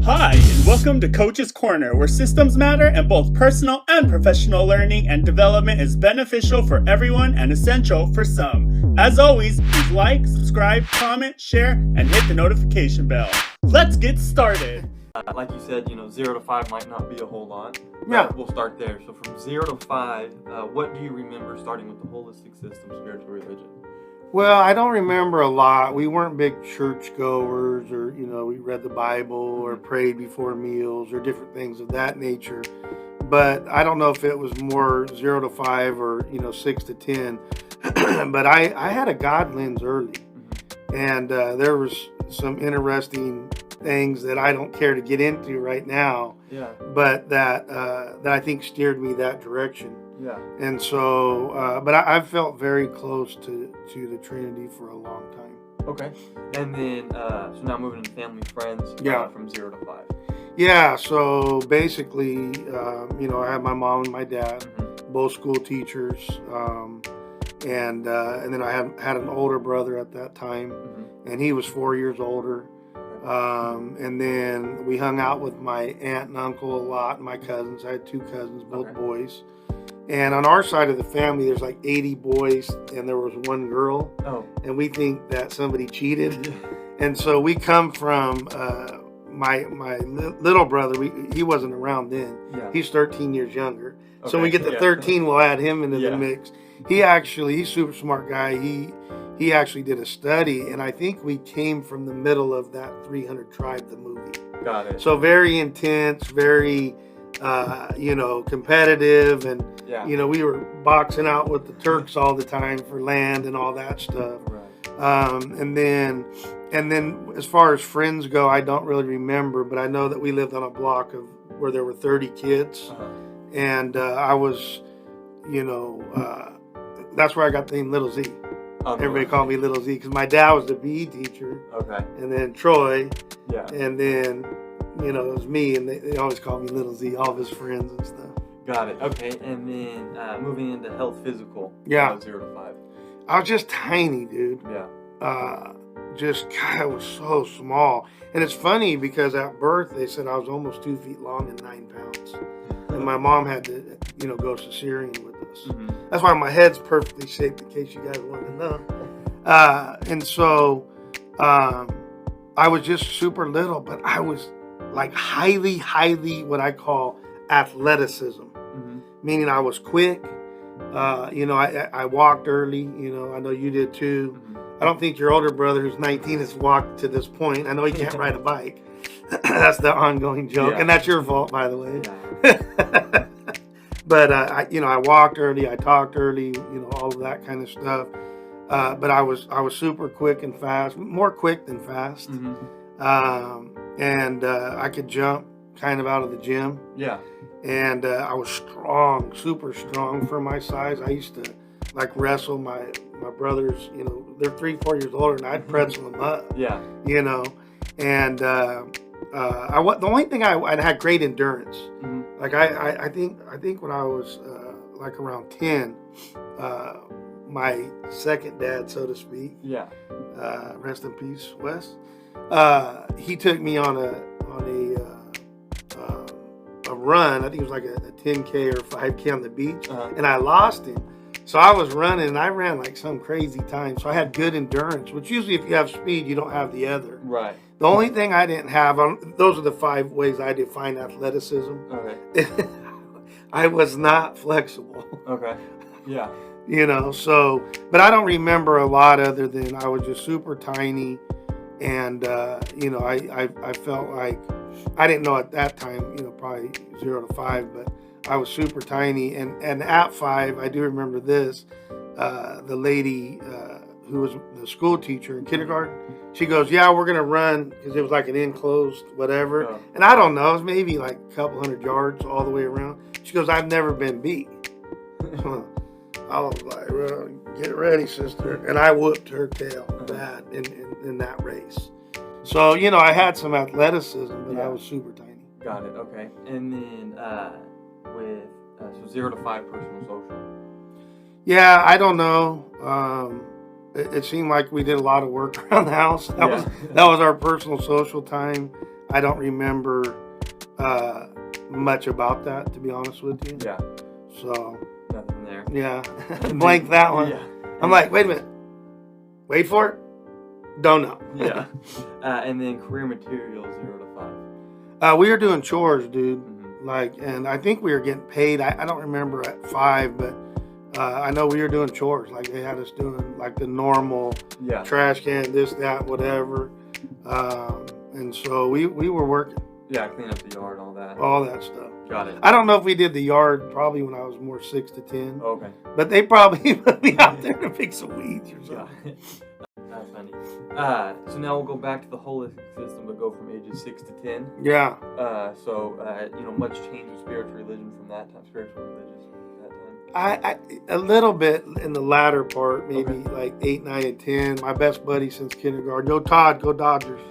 Hi, and welcome to Coach's Corner, where systems matter and both personal and professional learning and development is beneficial for everyone and essential for some. As always, please like, subscribe, comment, share, and hit the notification bell. Let's get started. Like you said, 0 to 5 might not be a whole lot. Yeah. We'll start there. So from 0 to 5, what do you remember starting with the holistic system, spiritual religion? Well, I don't remember a lot. We weren't big churchgoers, or we read the Bible or prayed before meals or different things of that nature. But I don't know if it was more 0 to 5 or 6 to 10. But I had a God lens early, and there was some interesting things that I don't care to get into right now. Yeah. But that I think steered me that direction. Yeah. And so, but I've felt very close to the Trinity for a long time. Okay. And then, so now moving into family, friends. Yeah. From 0 to 5. Yeah. So basically, I had my mom and my dad, both school teachers, and then I had an older brother at that time, and he was 4 years older. And then we hung out with my aunt and uncle a lot, and my cousins. I had 2 cousins, both boys. And on our side of the family, there's like 80 boys, and there was 1 girl. Oh. And we think that somebody cheated. And so we come from my little brother. He wasn't around then. Yeah. He's 13 years younger. Okay. So when we get to 13, we'll add him into the mix. He's a super smart guy. He actually did a study, and I think we came from the middle of that 300 Tribe, the movie. Got it. So very intense, very competitive, and we were boxing out with the Turks all the time for land and all that stuff. Right. And then as far as friends go, I don't really remember, but I know that we lived on a block where there were 30 kids, and I was, that's where I got the name Little Z. Everybody called me Little Z because my dad was the PE teacher. Okay. And then Troy. Yeah. And then, it was me, and they always called me Little Z, all of his friends and stuff. Got it. Okay. And then moving into health, physical. Yeah. 0 to 5. I was just tiny, dude. Yeah. I was so small. And it's funny because at birth, they said I was almost 2 feet long and 9 pounds. And my mom had to, go cesarean with us. That's why my head's perfectly shaped, in case you guys want to know. And so I was just super little, but I was like highly, what I call athleticism. Meaning I was quick. I walked early. I know you did too. I don't think your older brother, who's 19, has walked to this point. I know he can't ride a bike. That's the ongoing joke, and that's your fault, by the way. Yeah. But I walked early, I talked early, all of that kind of stuff. But I was super quick and fast, more quick than fast. And I could jump kind of out of the gym. Yeah. And I was strong, super strong for my size. I used to wrestle my brothers. They're 3-4 years older, and I'd pretzel them up. Yeah. And the only thing I had great endurance. I think when I was around 10, my second dad, so to speak. Yeah. Rest in peace, Wes. He took me on a run. I think it was like a 10K or 5K on the beach, and I lost him. So I was running, and I ran like some crazy time. So I had good endurance, which usually if you have speed, you don't have the other. Right. The only thing I didn't have, those are the 5 ways I define athleticism. Okay. I was not flexible. Okay. Yeah. So, but I don't remember a lot other than I was just super tiny. And, I felt like, I didn't know at that time, probably 0 to 5, but I was super tiny. And at 5, I do remember this, the lady who was the school teacher in kindergarten, she goes, yeah, we're going to run, because it was like an enclosed whatever. Oh. And I don't know, it was maybe like a couple hundred yards all the way around. She goes, I've never been beat. I was like, well, get ready, sister. And I whooped her tail bad in that race. So, I had some athleticism, but I was super tiny. Got it. Okay. And then with so 0 to 5 personal social. Yeah, I don't know. It seemed like we did a lot of work around the house. That was our personal social time. I don't remember much about that, to be honest with you. Yeah. So, Nothing there. yeah, blank that one. Yeah. I'm like, wait a minute. Wait for it. Don't know. Yeah. And then career material 0 to 5. We were doing chores, dude. Mm-hmm. Like, and I think we were getting paid. I don't remember at 5, but I know we were doing chores. Like, they had us doing like the normal Yeah. trash can, this, that, whatever. And so we were working Yeah, clean up the yard, all that. all that stuff. Got it. I don't know if we did the yard probably when I was more 6 to 10, Okay. but they probably put me out there to pick some weeds or Yeah. something. That's funny. So now we'll go back to the holistic system, but go from ages 6 to 10. Yeah. Much change in spiritual religion from that time, spiritual religious from that time. I a little bit in the latter part, maybe Okay. like 8, 9, and 10. My best buddy since kindergarten. Yo, Todd, go Dodgers.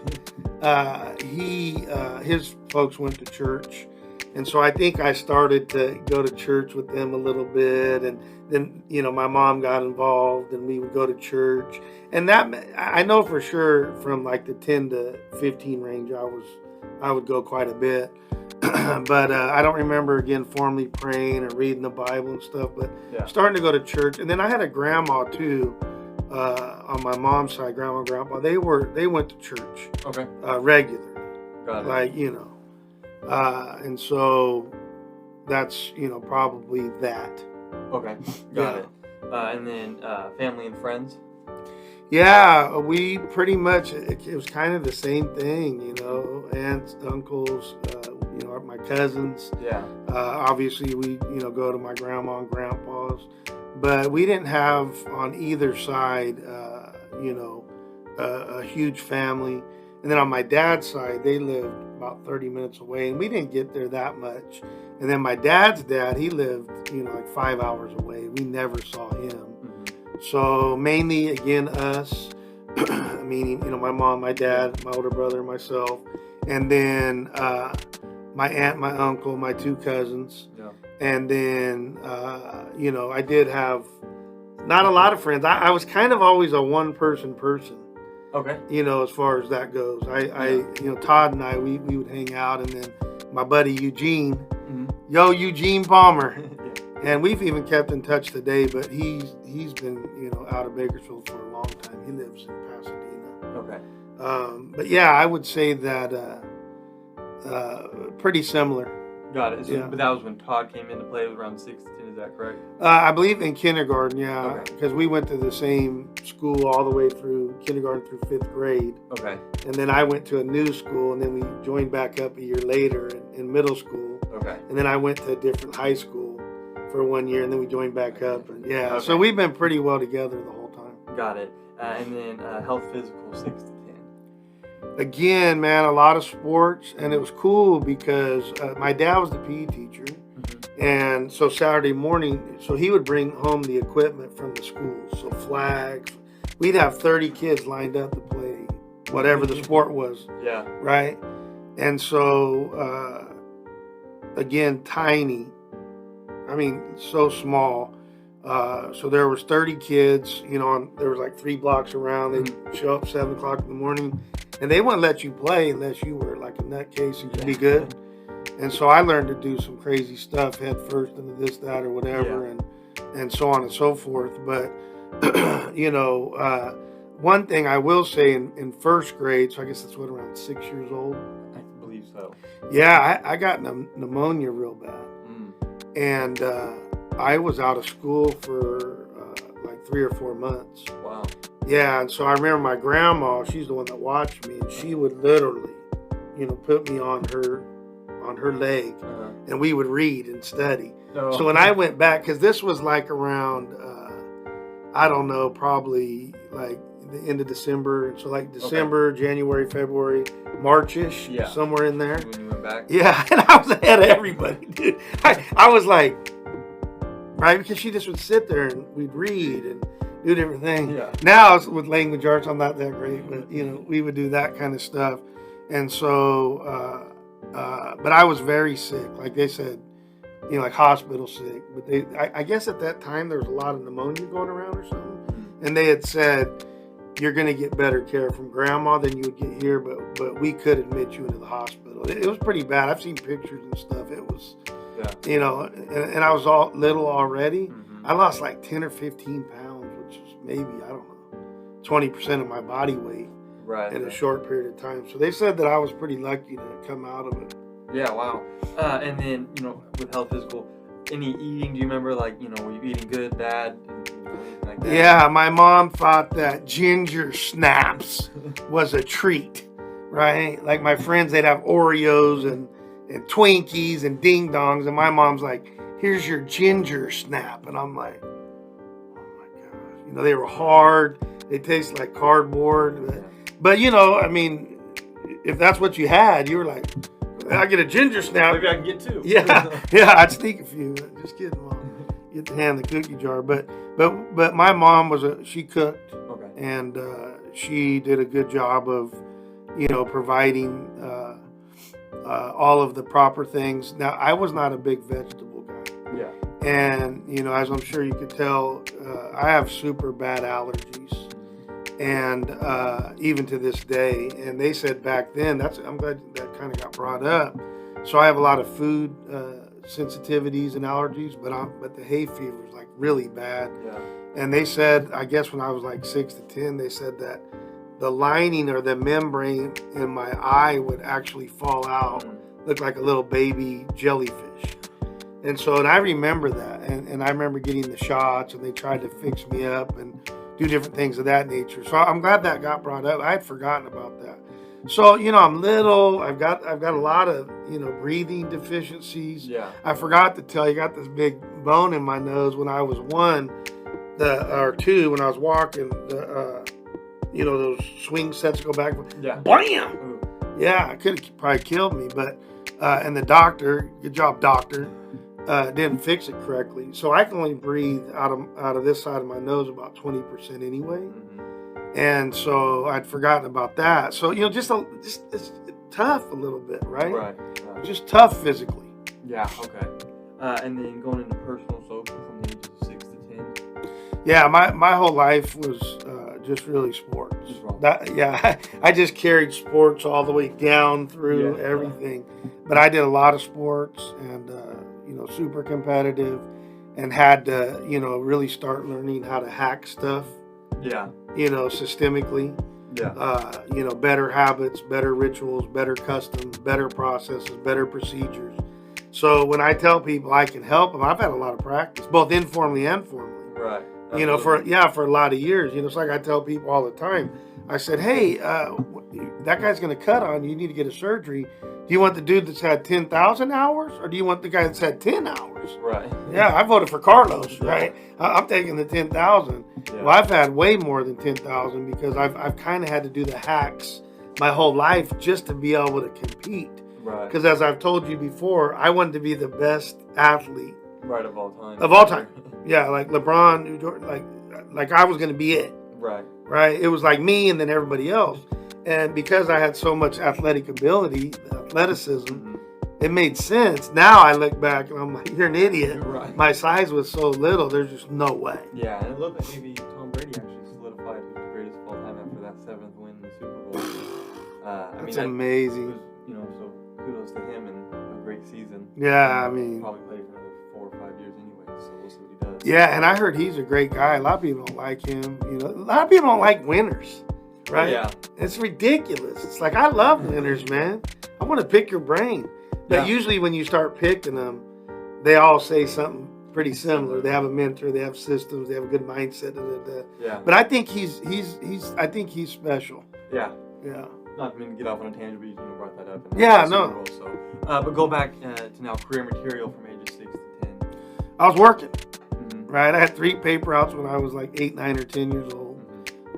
His folks went to church, and so I think I started to go to church with them a little bit, and then my mom got involved, and we would go to church, and that I know for sure from like the 10 to 15 range, I would go quite a bit. But I don't remember again formally praying or reading the Bible and stuff, but Yeah. starting to go to church. And then I had a grandma too, on my mom's side, grandma and grandpa. They went to church Okay. regularly, Got it. like and so that's probably that. Okay. Got it. And then family and friends. Yeah, we pretty much, it was kind of the same thing, aunts, uncles, my cousins. Yeah. Obviously, we, go to my grandma and grandpa's, but we didn't have on either side, a huge family. And then on my dad's side, they lived about 30 minutes away, and we didn't get there that much. And then my dad's dad, he lived, like 5 hours away. We never saw him. Mm-hmm. So mainly, again, us, meaning, my mom, my dad, my older brother, myself, and then my aunt, my uncle, my 2 cousins. Yeah. And then, I did have not a lot of friends. I was kind of always a one-person person, Okay. as far as that goes. Todd and I, we would hang out, and then my buddy Eugene, Mm-hmm. yo, Eugene Palmer. Yeah. And we've even kept in touch today, but he's been, out of Bakersfield for a long time. He lives in Pasadena. Okay. But yeah, I would say that pretty similar. Got it. So, Yeah. But that was when Todd came into play. It was around 6 to 10. Is that correct? I believe in kindergarten, yeah, Okay. because we went to the same school all the way through kindergarten through 5th grade. Okay. And then I went to a new school, and then we joined back up a year later in middle school. Okay. And then I went to a different high school for 1 year, and then we joined back up. And yeah, Okay. so we've been pretty well together the whole time. Got it. And then health physical 6 to 10. Again, man, a lot of sports, and it was cool because my dad was the PE teacher, Mm-hmm. and so Saturday morning, so he would bring home the equipment from the school, so flags. We'd have 30 kids lined up to play whatever the sport was, Yeah. right? And so, again, tiny. I mean, so small. So there was 30 kids, there was like 3 blocks around. They'd show up 7 o'clock in the morning, and they wouldn't let you play unless you were like a nutcase and could be good. And so I learned to do some crazy stuff head first into this, that, or whatever, and so on and so forth. But, one thing I will say in 1st grade, so I guess that's around 6 years old. I believe so. Yeah, I got pneumonia real bad. Mm. And I was out of school for like 3 or 4 months. Wow. Yeah, and so I remember my grandma, she's the one that watched me, and she would literally, put me on her leg, Uh-huh. and we would read and study. Oh. So when I went back, because this was like around, I don't know, probably like the end of December, so like December, January, February, March-ish, Yeah. somewhere in there. When you went back. Yeah, and I was ahead of everybody, dude. I was like, right, because she just would sit there and we'd read and do different things. Yeah. Now with language arts, I'm not that great, but we would do that kind of stuff. And so, but I was very sick. Like they said, like hospital sick. But I guess at that time there was a lot of pneumonia going around or something. And they had said, you're going to get better care from grandma than you would get here, but we could admit you into the hospital. It was pretty bad. I've seen pictures and stuff. It was, you know, and I was all little already. I lost like 10 or 15 pounds, which is maybe, I don't know, 20% of my body weight in a short period of time. So they said that I was pretty lucky to come out of it. Yeah, wow. And then, you know, with Health Physical, any eating, do you remember, like, you know, were you eating good, bad, anything like that? Yeah, my mom thought that ginger snaps was a treat, right? Like my friends, they'd have Oreos and Twinkies and Ding Dongs, and my mom's like, here's your ginger snap. And I'm like, oh my gosh. You know, they were hard. They tasted like cardboard. But you know, I mean, if that's what you had, you were like, I get a ginger snap. Maybe I can get two. Yeah, I'd sneak a few. Just kidding, Mom. Get to hand the cookie jar. But my mom she cooked, and she did a good job of, you know, providing all of the proper things. Now, I was not a big vegetable guy. Yeah. And, you know, as I'm sure you could tell, I have super bad allergies. And even to this day, and they said back then, I'm glad that kind of got brought up. So I have a lot of food sensitivities and allergies, but the hay fever is like really bad. Yeah. And they said, I guess when I was like 6 to 10, they said that the lining or the membrane in my eye would actually fall out, look like a little baby jellyfish. And I remember that, and I remember getting the shots, and they tried to fix me up and do different things of that nature. So I'm glad that got brought up. I had forgotten about that. So, you know, I'm little. I've got a lot of, you know, breathing deficiencies. Yeah. I forgot to tell you, I got this big bone in my nose when I was 1 or 2 when I was walking. You know, those swing sets go back. Yeah. Bam! Ooh. Yeah, it could have probably killed me, but and the doctor, good job, doctor, didn't fix it correctly. So I can only breathe out of this side of my nose about 20% anyway. And so I'd forgotten about that. So, you know, just it's tough a little bit, right? Right. Just tough physically. Yeah, okay. And then going into personal social from the ages of 6 to 10? Yeah, my whole life was just really sports. I just carried sports all the way down through everything. But I did a lot of sports and, you know, super competitive, and had to, you know, really start learning how to hack stuff. Yeah. You know, systemically. Yeah. You know, better habits, better rituals, better customs, better processes, better procedures. So when I tell people I can help them, I've had a lot of practice, both informally and formally. Right. You know, for a lot of years. You know, it's like I tell people all the time. I said, hey, that guy's going to cut on you. You need to get a surgery. Do you want the dude that's had 10,000 hours, or do you want the guy that's had 10 hours? Right. Yeah, I voted for Carlos, right? I'm taking the 10,000. Yeah. Well, I've had way more than 10,000 because I've kind of had to do the hacks my whole life just to be able to compete. Right. Because as I've told you before, I wanted to be the best athlete. Right, of all time. Of all time. Yeah, like LeBron, like I was going to be it. Right. Right? It was like me and then everybody else. And because I had so much athletic ability, athleticism, it made sense. Now I look back and I'm like, you're an idiot. You're right. My size was so little, there's just no way. Yeah, and it looked like maybe Tom Brady actually solidified who's the greatest of all time after that 7th win in the Super Bowl. That's amazing. Was, you know, so kudos to him and a great season. Yeah, I mean, probably play for another 4 or 5 years anyway, so we'll see what he does. Yeah, and I heard he's a great guy. A lot of people don't like him. You know, a lot of people don't like winners, right? Yeah. It's ridiculous. It's like, I love winners, man. I want to pick your brain. But usually when you start picking them, they all say something pretty similar. They have a mentor, they have systems, they have a good mindset. Yeah. But I think he's special. Yeah. Yeah. Not to mean to get off on a tangent, but you brought that up. Yeah, no. Bowl, so. But go back to now career material from ages 6 to 10. I was working, right? I had 3 paper outs when I was like 8, 9, or 10 years old.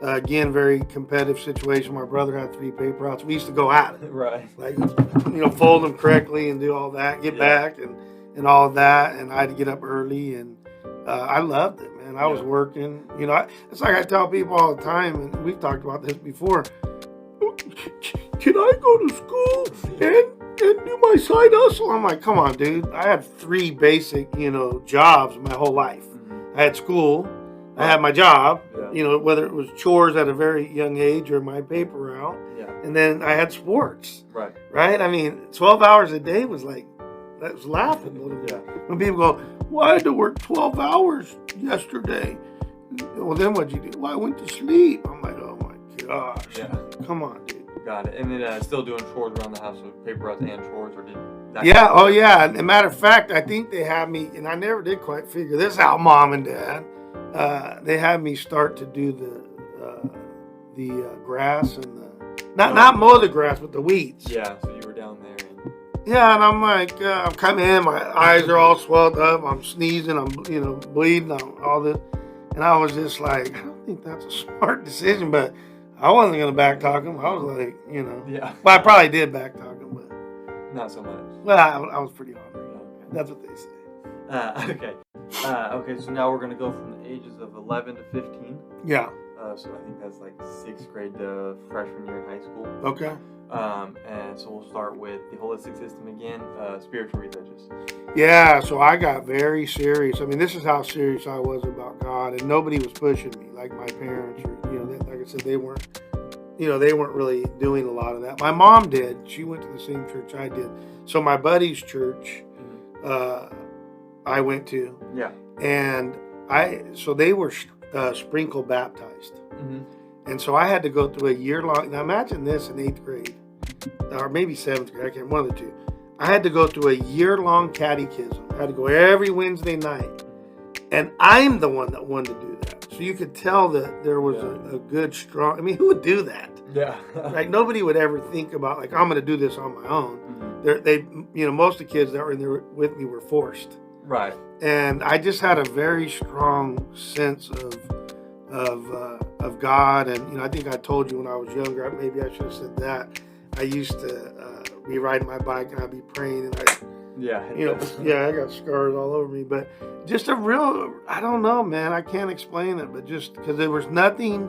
Again, very competitive situation. My brother had 3 paper outs. We used to go at it. Right. Like, you know, fold them correctly and do all that, get back and all of that. And I had to get up early, and I loved it, man. I was working. You know, it's like I tell people all the time, and we've talked about this before. Can I go to school and do my side hustle? I'm like, come on, dude. I had 3 basic, you know, jobs my whole life. I had school, I had my job, Yeah. you know, whether it was chores at a very young age or my paper route. Yeah. And then I had sports, Right. right? I mean, 12 hours a day was like, that was laughable to me. Yeah. When people go, well, I had to work 12 hours yesterday. Well, then what'd you do? Well, I went to sleep. I'm like, oh my gosh. Yeah. Come on, dude. Got it. And then still doing chores around the house, so paper routes and chores, or did that? Yeah, oh yeah. And a matter of fact, I think they had me, and I never did quite figure this out, Mom and Dad. They had me start to do the grass and not mow the grass, but the weeds. Yeah. So you were down there. And... Yeah, and I'm like, I'm coming in, my eyes are all swelled up, I'm sneezing, I'm bleeding, all this, and I was just like, I don't think that's a smart decision, but I wasn't gonna backtalk him. I was like, Yeah. well, I probably did backtalk him, but Not so much. well, I was pretty hungry. That's what they say. Okay. Okay. So now we're gonna go from the ages of 11 to 15. Yeah. So I think that's like 6th grade to freshman year in high school. Okay. And so we'll start with the holistic system again, spiritual religious. Yeah, so I got very serious. I mean, this is how serious I was about God, and nobody was pushing me, like my parents, or like I said, they weren't really doing a lot of that. My mom did. She went to the same church I did. So my buddy's church, I went to. Yeah. And so they were sprinkle baptized. Mm-hmm. And so I had to go through a year-long, now imagine this in 8th grade, or maybe 7th grade, I can't, one of the two. I had to go through a year-long catechism. I had to go every Wednesday night. And I'm the one that wanted to do that. So you could tell that there was a good, strong, I mean, who would do that? Yeah. Like, nobody would ever think about, like, I'm going to do this on my own. Mm-hmm. Most of the kids that were in there with me were forced. Right. And I just had a very strong sense of God. And, I think I told you when I was younger, maybe I should have said that. I used to be riding my bike and I'd be praying and I got scars all over me. But just a real, I don't know, man. I can't explain it, but just because there was nothing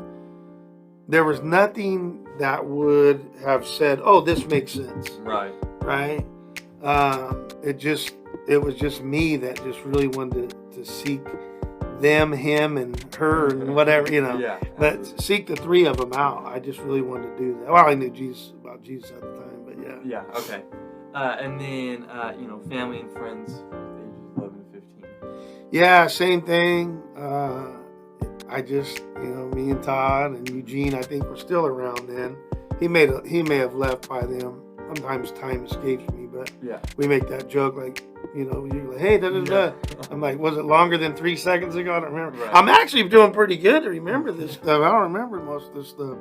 that would have said, oh, this makes sense. Right. Right. It was just me that just really wanted to seek them, him, and her, and whatever, Yeah. But seek the three of them out. I just really wanted to do that. Well, I knew about Jesus at the time, but yeah. Yeah. Okay. And then family and friends, ages 11 to 15. Yeah, same thing. I just, me and Todd and Eugene, I think, were still around then. He may have left by then. Sometimes time escapes me, but Yeah. we make that joke like, you're like, hey, da-da-da. I'm like, was it longer than 3 seconds ago? I don't remember. Right. I'm actually doing pretty good to remember this stuff. I don't remember most of this stuff.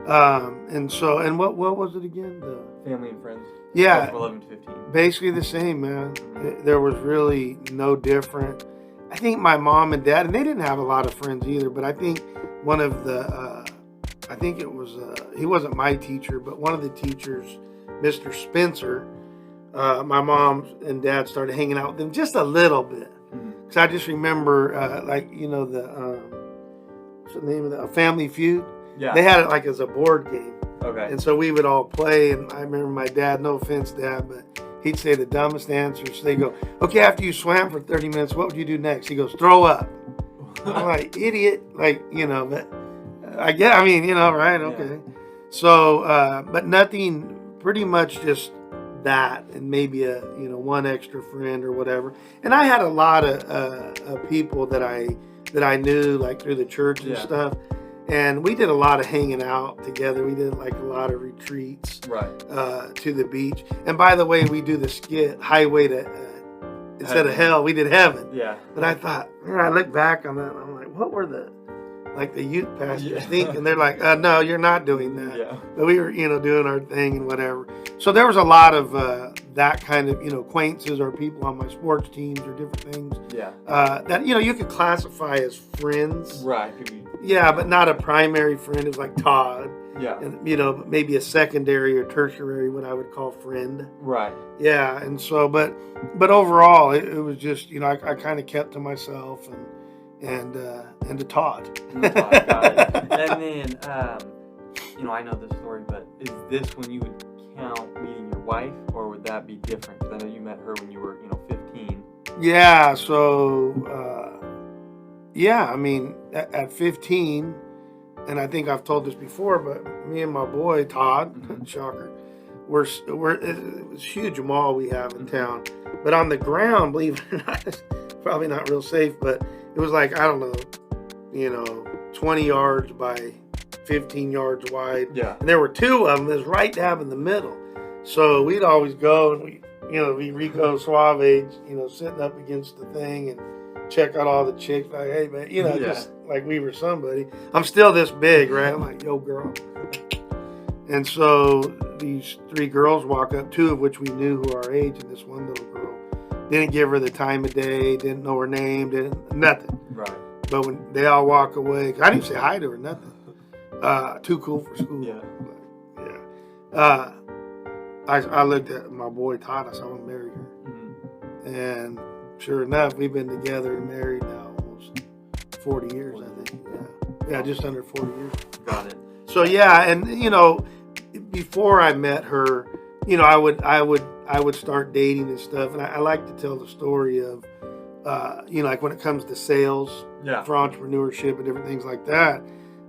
And what was it again? Family and friends. Yeah. From 11 to 15. Basically the same, man. There was really no different. I think my mom and dad, and they didn't have a lot of friends either, but I think one of the, he wasn't my teacher, but one of the teachers, Mr. Spencer, my mom and dad started hanging out with them just a little bit. Because I just remember, what's the name of that? Family Feud. Yeah. They had it like as a board game. Okay. And so we would all play, and I remember my dad, no offense, Dad, but he'd say the dumbest answers. They go, okay, after you swam for 30 minutes, what would you do next? He goes, throw up. I'm like, idiot. Like, but right? Okay. Yeah. So, but nothing, pretty much just that, and maybe one extra friend or whatever. And I had a lot of people that I knew, like through the church and stuff. And we did a lot of hanging out together. We did like a lot of retreats to the beach. And by the way, we do the skit Highway to instead of hell, we did heaven. Yeah. But I thought, I look back on that, and I'm like, what were the youth pastors think? And they're like, no, you're not doing that. Yeah. But we were, doing our thing and whatever. So there was a lot of that kind of, acquaintances or people on my sports teams or different things. Yeah. That, you could classify as friends. Right. Yeah, but not a primary friend. It was like Todd. Yeah. And, maybe a secondary or tertiary, what I would call friend. Right. Yeah. And so, but overall, it was just, I kind of kept to myself and to Todd. Got it. And then, I know this story, but is this when you would count meeting your wife, or would that be different? Because I know you met her when you were, 15. Yeah. So, Yeah, I mean, at 15, and I think I've told this before, but me and my boy Todd, shocker, we're it was a huge mall we have in town, but on the ground, believe it or not, it's probably not real safe, but it was like, I don't know, 20 yards by 15 yards wide. Yeah. And there were two of them. It was right dab in the middle. So we'd always go and we Rico Suave, sitting up against the thing and check out all the chicks. Like, hey, man, just like we were somebody. I'm still this big, right? I'm like, yo, girl. And so these three girls walk up, two of which we knew who our age, and this one little girl didn't give her the time of day, didn't know her name, didn't nothing. Right. But when they all walk away, I didn't say hi to her, nothing. Too cool for school. Yeah. But, yeah. I looked at my boy Todd. I said, I want to marry her. Mm-hmm. And sure enough, we've been together and married now almost 40 years, I think. Yeah, just under 40 years. Got it. So yeah, and before I met her, I would start dating and stuff, and I like to tell the story of, like when it comes to sales, for entrepreneurship and different things like that.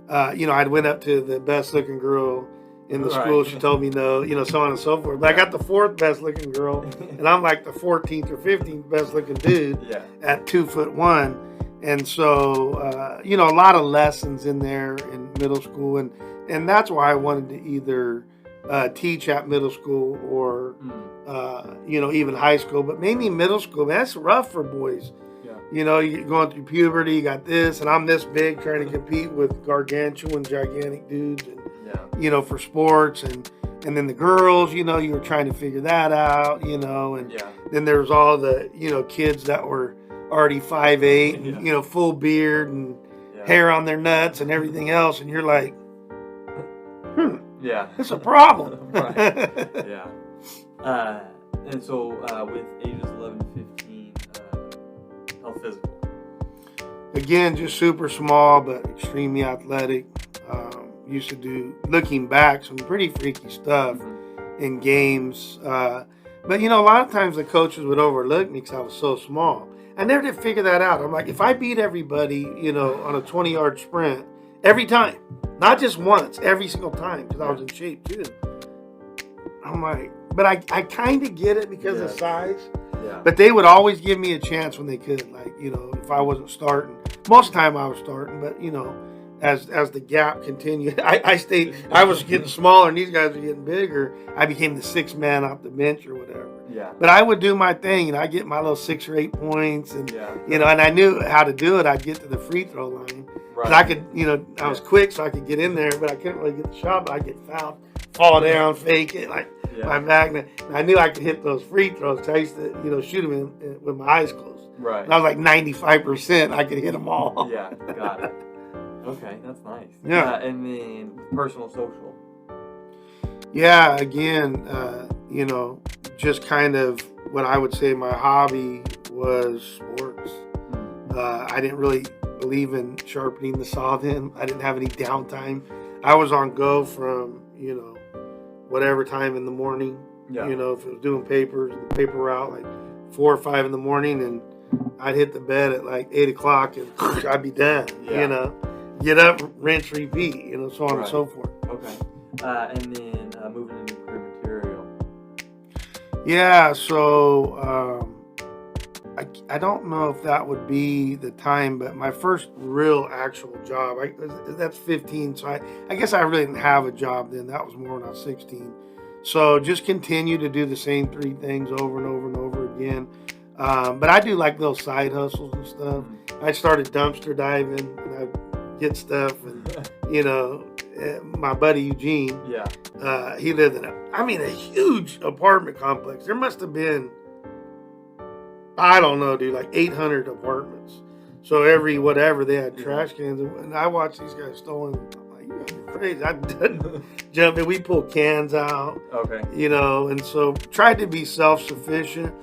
I'd went up to the best looking girl in the school. She told me no, so on and so forth. But I got the fourth best looking girl, and I'm like the 14th or 15th best looking dude at 2'1". And so, a lot of lessons in there in middle school, and that's why I wanted to either teach at middle school or, even high school, but mainly middle school. Man, that's rough for boys. Yeah. You're going through puberty, you got this, and I'm this big trying to compete with gargantuan, gigantic dudes, and, for sports, and then the girls, you were trying to figure that out, and then there was all the, kids that were already 5'8", and, full beard and hair on their nuts and everything else, and you're like, it's a problem. Right. Yeah. And so with ages 11 to 15, how physical? Again, just super small, but extremely athletic. Used to do, looking back, some pretty freaky stuff in games. But, a lot of times the coaches would overlook me because I was so small. I never did figure that out. I'm like, if I beat everybody, on a 20-yard sprint, every time, not just once, every single time, because I was in shape too. I'm like, but I kind of get it because of size. Yeah. But they would always give me a chance when they could. Like, if I wasn't starting. Most of the time I was starting, but, as the gap continued, I was getting smaller and these guys were getting bigger. I became the sixth man off the bench or whatever. Yeah. But I would do my thing, I'd get my little 6 or 8 points, and and I knew how to do it. I'd get to the free throw line. Right. And I could, I was quick, so I could get in there, but I couldn't really get the shot. But I'd get fouled, fall down, fake it, like my magnet. And I knew I could hit those free throws. 'Cause I used to, shoot them with my eyes closed. Right. And I was like 95%. I could hit them all. Yeah, got it. Okay, that's nice. Yeah. And then personal social. Yeah, again, just kind of what I would say my hobby was sports. I didn't really believe in sharpening the saw then. I didn't have any downtime. I was on go from, whatever time in the morning. Yeah. If it was doing papers, the paper route, like 4 or 5 in the morning, and I'd hit the bed at like 8 o'clock and I'd be done, Get up, rinse, repeat, so on and so forth. Okay. And then moving into career material. Yeah, so I don't know if that would be the time, but my first real actual job, that's 15, so I guess I really didn't have a job then. That was more when I was 16. So just continue to do the same 3 things over and over and over again. But I do like those side hustles and stuff. I started dumpster diving, and I'd get stuff, and my buddy Eugene, he lived in a huge apartment complex. There must have been, I don't know, dude, like 800 apartments. So every whatever, they had trash cans, and I watched these guys stolen. I'm like, you guys are crazy. I'd jump in, we pull cans out, and so tried to be self-sufficient.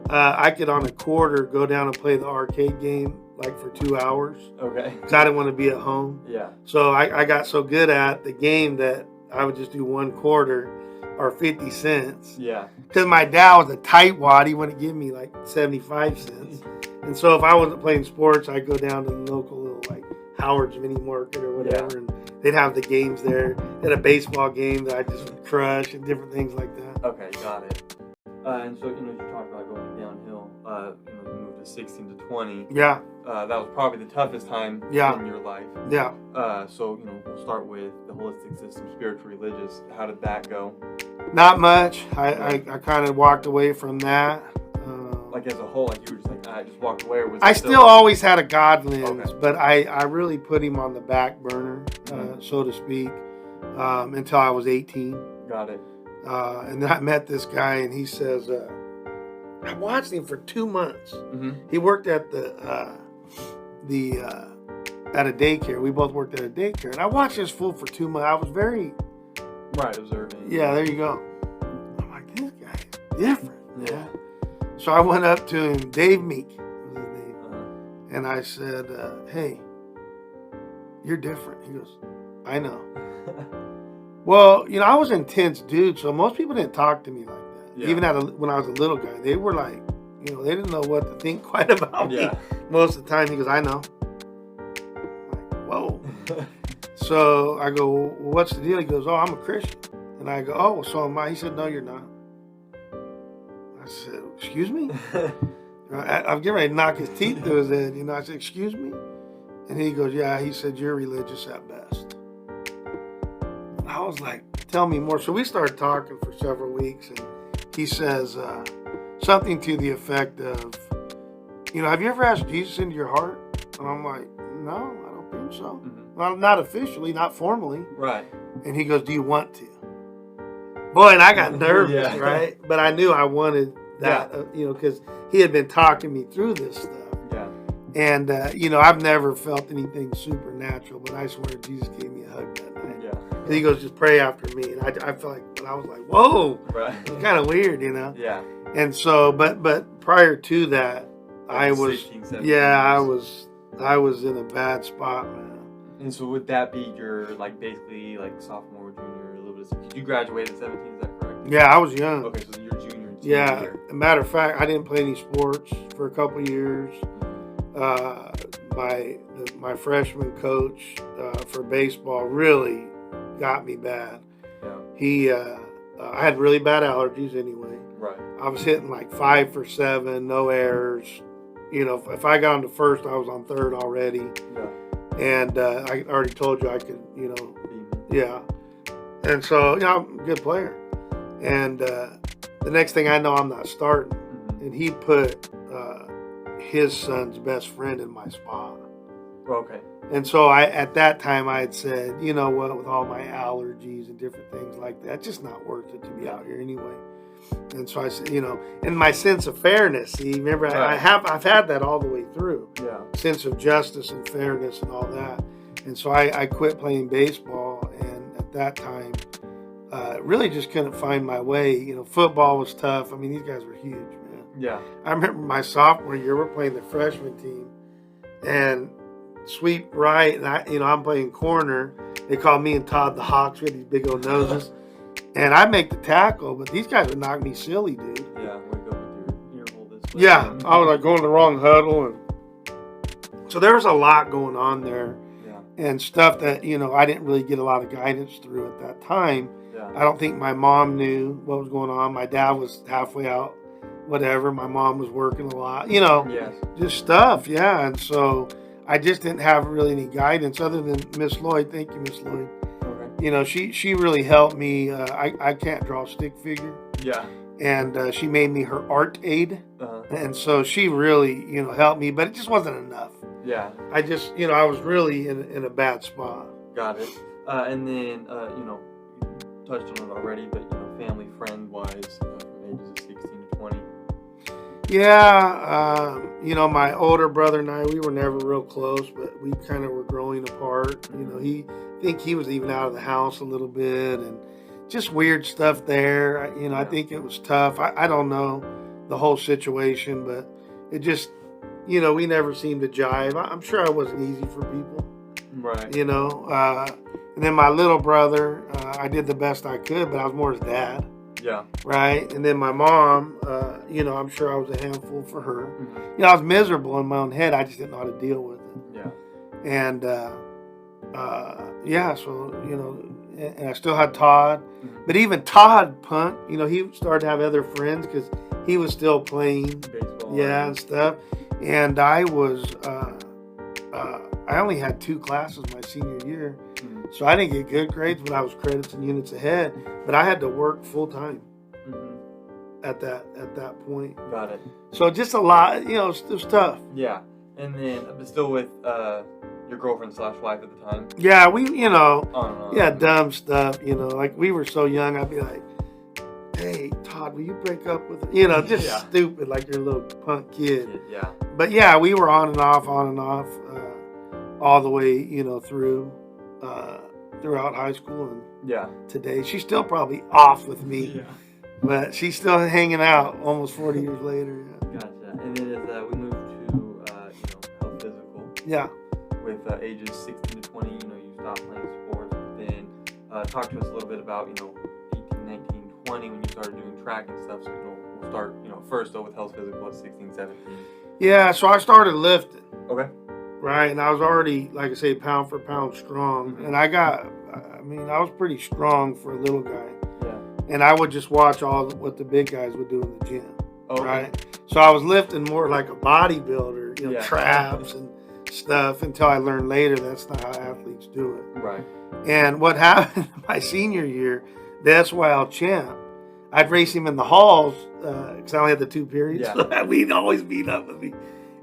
I could on a quarter go down and play the arcade game like for 2 hours. Okay. Because I didn't want to be at home. Yeah. So I got so good at the game that I would just do 1 quarter or 50 cents. Yeah. Because my dad was a tightwad. He wouldn't give me like 75 cents. And so if I wasn't playing sports, I'd go down to the local little like Howard's Mini Market or whatever, and they'd have the games there. They had a baseball game that I just would crush and different things like that. Okay, got it. And so, you talked about going downhill, you moved to 16 to 20. Yeah. That was probably the toughest time in your life. Yeah. So, we'll start with the holistic system, spiritual, religious. How did that go? Not much. I kind of walked away from that. Like as a whole, like you were just like, I just walked away? Or was I it still always had a God lens, Okay. but I really put him on the back burner, so to speak, until I was 18. Got it. And then I met this guy, and he says, I watched him for 2 months. Mm-hmm. He worked at at a daycare. We both worked at a daycare, and I watched this fool for 2 months. I was very observing. Yeah, there you go. I'm like, this guy is different. Yeah. So I went up to him, Dave Meek was his name, and I said, hey, you're different. He goes, I know. Well, I was an intense dude, so most people didn't talk to me like that. Yeah. Even when I was a little guy, they were like, they didn't know what to think quite about me. Yeah. Most of the time, he goes, I know. I'm like, whoa. So I go, well, what's the deal? He goes, oh, I'm a Christian. And I go, oh, well, so am I. He said, no, you're not. I said, excuse me? I'm getting ready to knock his teeth through his head. I said, excuse me? And he goes, yeah. He said, you're religious at best. And I was like, tell me more. So we started talking for several weeks, and he says something to the effect of, have you ever asked Jesus into your heart? And I'm like, no, I don't think so. Mm-hmm. Well, not officially, not formally. Right. And he goes, do you want to? Boy, and I got nervous, right? But I knew I wanted that, because he had been talking me through this stuff. Yeah. And, I've never felt anything supernatural, but I swear Jesus gave me a hug that night. Yeah. And he goes, just pray after me. And I felt like, I was like, whoa. Right. It's kind of weird, Yeah. And so, but prior to that, I was, 16, 17 yeah, years. I was in a bad spot, man. And so would that be your, basically, sophomore, junior, a little bit? Did you graduate at 17, is that correct? Yeah, I was young. Okay, so you're junior and senior Yeah, year. a matter of fact, I didn't play any sports for a couple of years. My freshman coach for baseball really got me bad. Yeah. I had really bad allergies anyway. Right. I was hitting 5 for 7, no errors. If I got on to first, I was on third already. Yeah. And I already told you I could, Demon. yeah. And so, I'm a good player. And the next thing I know, I'm not starting. Mm-hmm. And he put his son's best friend in my spot. Okay. And so at that time I had said, you know what, with all my allergies and different things like that, it's just not worth it to be out here anyway. And so I said, and my sense of fairness, see, remember, Right. I've had that all the way through. Yeah. Sense of justice and fairness and all that. And so I quit playing baseball, and at that time, really just couldn't find my way. Football was tough. I mean, these guys were huge, man. Yeah. I remember my sophomore year, we're playing the freshman team, and sweep right, and I'm playing corner. They call me and Todd the Hawks. We had these big old noses. And I make the tackle, but these guys would knock me silly, dude. Yeah, wake up with your ear hole this way. Yeah, I was going the wrong huddle, and so there was a lot going on there, and stuff that I didn't really get a lot of guidance through at that time. Yeah. I don't think my mom knew what was going on. My dad was halfway out, whatever. My mom was working a lot, Yes. just stuff, yeah. And so I just didn't have really any guidance other than Miss Lloyd. Thank you, Miss Lloyd. Okay. She really helped me. I can't draw a stick figure. Yeah. And she made me her art aide. Uh-huh. And so she really, helped me, but it just wasn't enough. Yeah. I just, I was really in a bad spot. Got it. And then, you touched on it already, but, family, friend-wise, from ages of 16 to 20. Yeah, my older brother and I, we were never real close, but we kind of were growing apart. I think he was even out of the house a little bit, and just weird stuff there. I think it was tough. I don't know the whole situation, but it just, we never seemed to jive. I'm sure I wasn't easy for people. Right. And then my little brother, I did the best I could, but I was more his dad. Yeah. right? And then my mom, you know, I'm sure I was a handful for her. Mhm. You know, I was miserable in my own head. I just didn't know how to deal with it. Yeah. And yeah, so you know, and I still had Todd, Mhm. but even Todd Punt, you know, he started to have other friends because he was still playing, Baseball. yeah, and stuff. And I was, I only had 2 classes my senior year, Mhm. so I didn't get good grades, but I was credits and units ahead. But I had to work full time Mhm. at that point. Got it. So just a lot, you know, it was tough. Yeah. And then, but still with your girlfriend / wife at the time. Yeah, we, you know, On and on. yeah, dumb stuff, you know, like we were so young, I'd be like, hey, Todd, will you break up with, you know, just Yeah. stupid, like you're a little punk kid. Yeah. But yeah, we were on and off, all the way, you know, throughout high school and Yeah. today. She's still probably off with me, Yeah. but she's still hanging out almost 40 years later. Gotcha. And then as we moved to health physical Yeah. with ages 16 to 20, you know, you stopped playing sports. But then talk to us a little bit about 18, 19, 20 when you started doing track and stuff. So we'll start first though with health physical at 16, 17. Yeah, so I started lifting. Okay. Right, and I was already, like I say, pound for pound strong. Mhm. And I was pretty strong for a little guy. Yeah. And I would just watch what the big guys would do in the gym. Okay. Right? So I was lifting more like a bodybuilder, Yeah. traps and stuff, until I learned later that's not how athletes do it. Right. And what happened my senior year, the SYL champ, I'd race him in the halls because I only had the 2 periods. Yeah. We'd always beat up with me.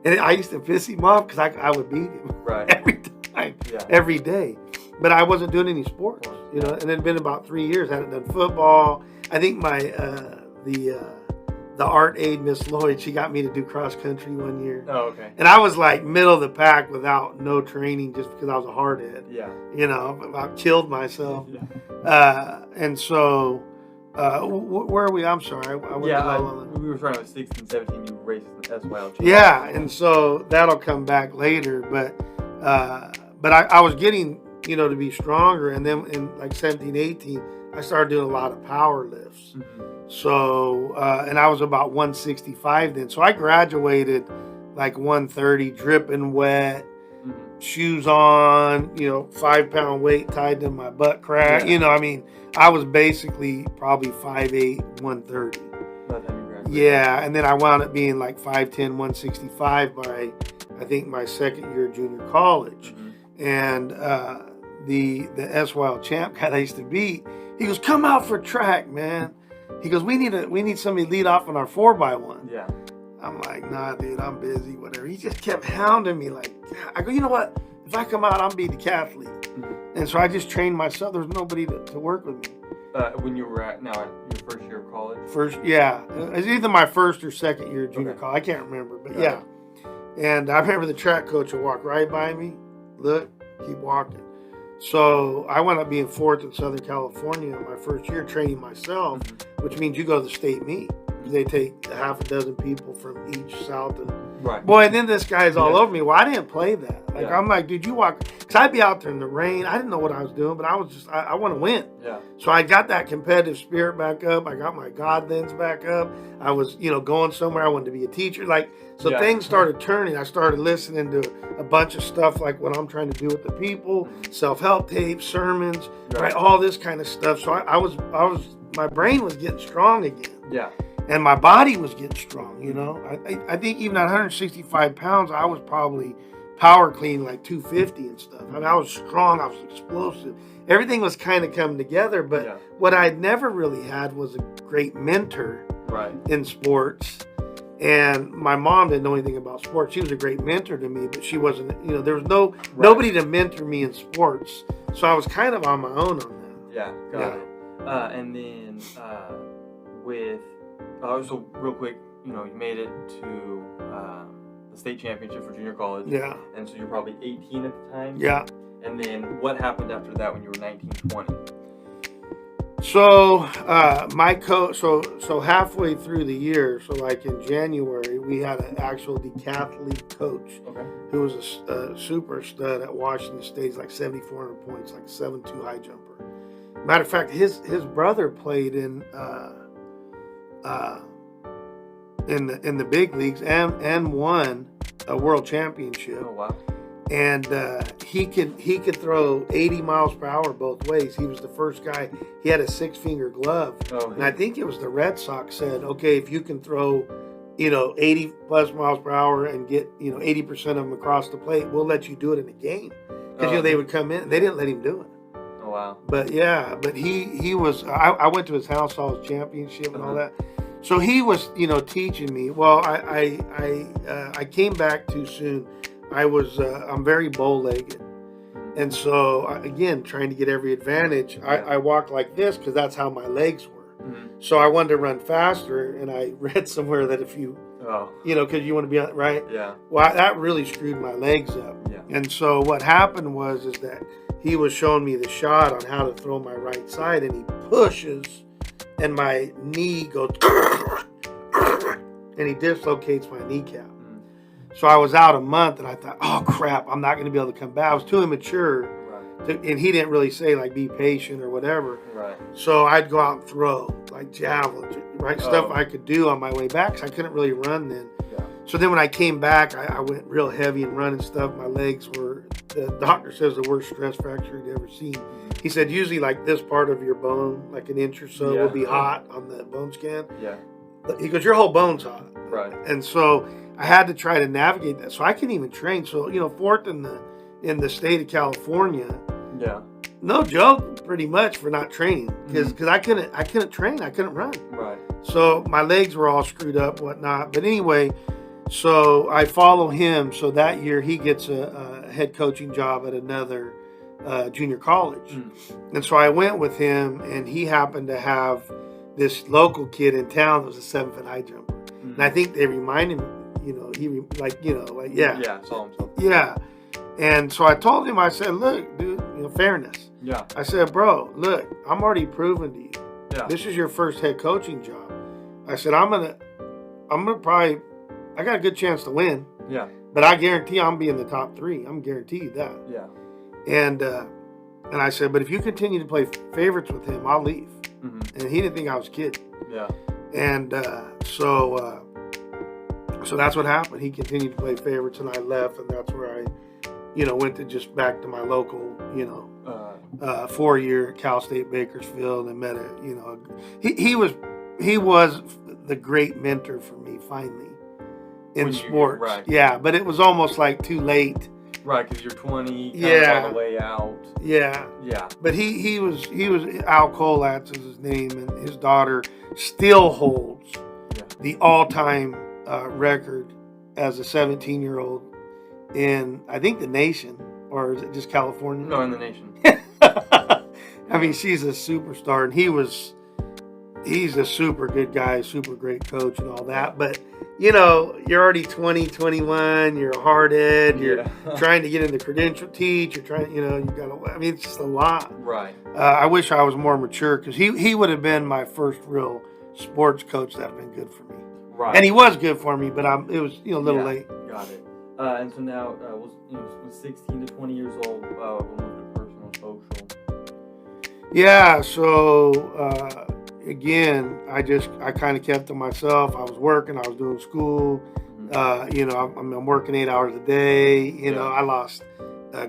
And I used to piss him off because I would beat him Right. every time, Yeah. every day. But I wasn't doing any sports, you know. And it had been about 3 years. I hadn't done football. I think my the art aide, Miss Lloyd, she got me to do cross country one year. Oh, okay. And I was like middle of the pack without no training, just because I was a hardhead. Yeah. You know, I killed myself. Yeah. And so, where are we? I'm sorry. I went Yeah. low on the- We were starting with 16, 17. You raced in the SYL. Yeah, and so that'll come back later. But I was getting, to be stronger. And then in like 17, 18, I started doing a lot of power lifts. Mhm. So, and I was about 165 then. So I graduated like 130, dripping wet, Mhm. shoes on, 5-pound weight tied to my butt crack. Yeah. I was basically probably 5'8", 130. By the time you graduated. Yeah, and then I wound up being like 5'10", 165 by, I think, my second year of junior college. Mhm. And the SYL champ guy I used to beat, he goes, "Come out for track, man." He goes, we need somebody to lead off on our 4x1. Yeah. I'm like, nah, dude, I'm busy, whatever. He just kept hounding me. Like, I go, you know what? If I come out, I'm be the decathlete. Mhm. And so I just trained myself. There's nobody to work with me. When you were at your first year of college. First, yeah, it's either my first or second year of junior Okay. college. I can't remember, but Got yeah. And I remember the track coach would walk right by me, look, keep walking. So I wound up being 4th in Southern California my first year training myself, Mhm. which means you go to the state meet. They take half a dozen people from each South and Right. boy, and then this guy's all Yeah. over me. Well, I didn't play that. Like, Yeah. I'm like, dude, you walk. Because I'd be out there in the rain. I didn't know what I was doing, but I was just, I want to win. Yeah. So I got that competitive spirit back up. I got my God lens back up. I was, going somewhere. I wanted to be a teacher. Like, so Yeah. things started turning. I started listening to a bunch of stuff like what I'm trying to do with the people, self-help tapes, sermons, right? All this kind of stuff. So I was, my brain was getting strong again. Yeah. And my body was getting strong, I think even at 165 pounds, I was probably power clean like 250 and stuff. I was strong, I was explosive. Everything was kind of coming together, but Yeah. what I'd never really had was a great mentor Right. in sports. And my mom didn't know anything about sports. She was a great mentor to me, but she wasn't, there was nobody to mentor me in sports. So I was kind of on my own on that. Yeah. Got it. And then with so real quick, you made it to the state championship for junior college. Yeah. And so you're probably 18 at the time. Yeah. And then what happened after that when you were 19, 20? So my coach, so halfway through the year, so like in January, we had an actual decathlete coach Okay. who was a super stud at Washington State. He's like 7,400 points, like 7'2" high jumper. Matter of fact, his brother played in in the big leagues and won a world championship. Oh wow. And he could throw 80 miles per hour both ways. He was the first guy. He had a 6-finger glove, Oh, and I think it was the Red Sox said, okay, if you can throw, 80 plus miles per hour and get 80% of them across the plate, we'll let you do it in a game. Because they would come in, they didn't let him do it. Oh wow. But he was. I went to his house, saw his championship and all that. So he was, teaching me. Well, I came back too soon. I'm very bow-legged, and so again, trying to get every advantage. I walk like this because that's how my legs were. Mm-hmm. So I wanted to run faster, and I read somewhere that if you, because you want to be on right. Yeah. Well, that really screwed my legs up. Yeah. And so what happened is that he was showing me the shot on how to throw my right side, and he pushes, and my knee goes, and he dislocates my kneecap. So I was out a month, and I thought, oh crap, I'm not going to be able to come back. I was too immature, and he didn't really say like be patient or whatever. Right. So I'd go out and throw like javelins, stuff I could do on my way back, because I couldn't really run then. Yeah. So then when I came back, I went real heavy and running stuff. My legs were, the doctor says, the worst stress fracture he'd ever seen. He said usually like this part of your bone, like an inch or so, will be hot on the bone scan. Yeah. He goes, your whole bone's hot. Right. And so I had to try to navigate that. So I couldn't even train. So, fourth in the state of California. Yeah. No joke, pretty much, for not training. Because I couldn't train. I couldn't run. Right. So my legs were all screwed up, whatnot. But anyway, so I follow him. So that year he gets a head coaching job at another junior college. And so I went with him, and he happened to have this local kid in town that was a 7-foot high jumper. And I think they reminded me, Yeah, saw himself. Yeah. And so I told him, I said, look, dude, fairness. Yeah. I said, bro, look, I'm already proven to you. Yeah. This is your first head coaching job. I said, I'm gonna probably, I got a good chance to win. Yeah. But I guarantee I'm be in the top 3. I'm guaranteed that. Yeah. And I said, but if you continue to play favorites with him, I'll leave. Mm-hmm. And he didn't think I was kidding. Yeah. And so that's what happened. He continued to play favorites, and I left, and that's where I, went to just back to my local, 4-year at Cal State Bakersfield, and met he was the great mentor for me finally in sports. Right. Yeah, but it was almost like too late. Right, because you're 20, kind Yeah. of on the way out. Yeah. Yeah. But he was Al Colatz is his name, and his daughter still holds the all-time record as a 17-year-old in, I think, the nation, or is it just California? No, in the nation. I mean, she's a superstar, and he's a super good guy, super great coach and all that. But, you're already 20, 21, you're a hard-head, you're trying to get into credential teach, you're trying, you've got to, I mean, it's just a lot. Right. I wish I was more mature, because he would have been my first real sports coach that would have been good for me. Right. And he was good for me, but it was a little late. Got it. And so now, was 16 to 20 years old, we'll move to personal social. Yeah, so again, I kind of kept to myself. I was working, I was doing school. I'm working 8 hours a day. I lost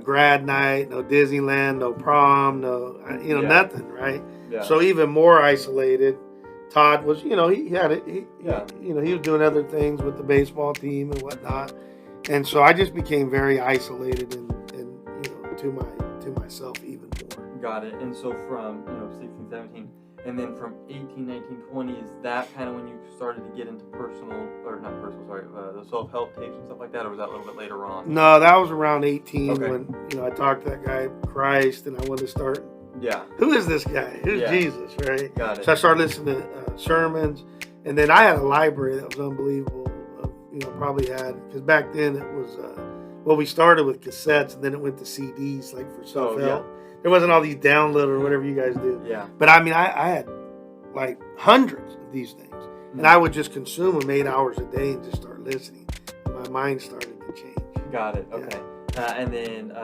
grad night, no Disneyland, no prom, no nothing, right? Yeah. So even more isolated. Todd was, he had it. He was doing other things with the baseball team and whatnot, and so I just became very isolated and to myself even more. Got it. And so from 16, 17, and then from 18, 19, 20, is that kind of when you started to get into the self-help tapes and stuff like that, or was that a little bit later on? No, that was around 18 Okay. when I talked to that guy Christ, and I wanted to start. Yeah. Who is this guy? Who's Jesus, right? Got it. So I started listening to sermons, and then I had a library that was unbelievable. Probably had, because back then it was, we started with cassettes, and then it went to CDs, like for self-help. There wasn't all these download or whatever you guys do. Yeah. But I mean, I had like hundreds of these things, and I would just consume them 8 hours a day and just start listening. And my mind started to change. Got it. Okay. And then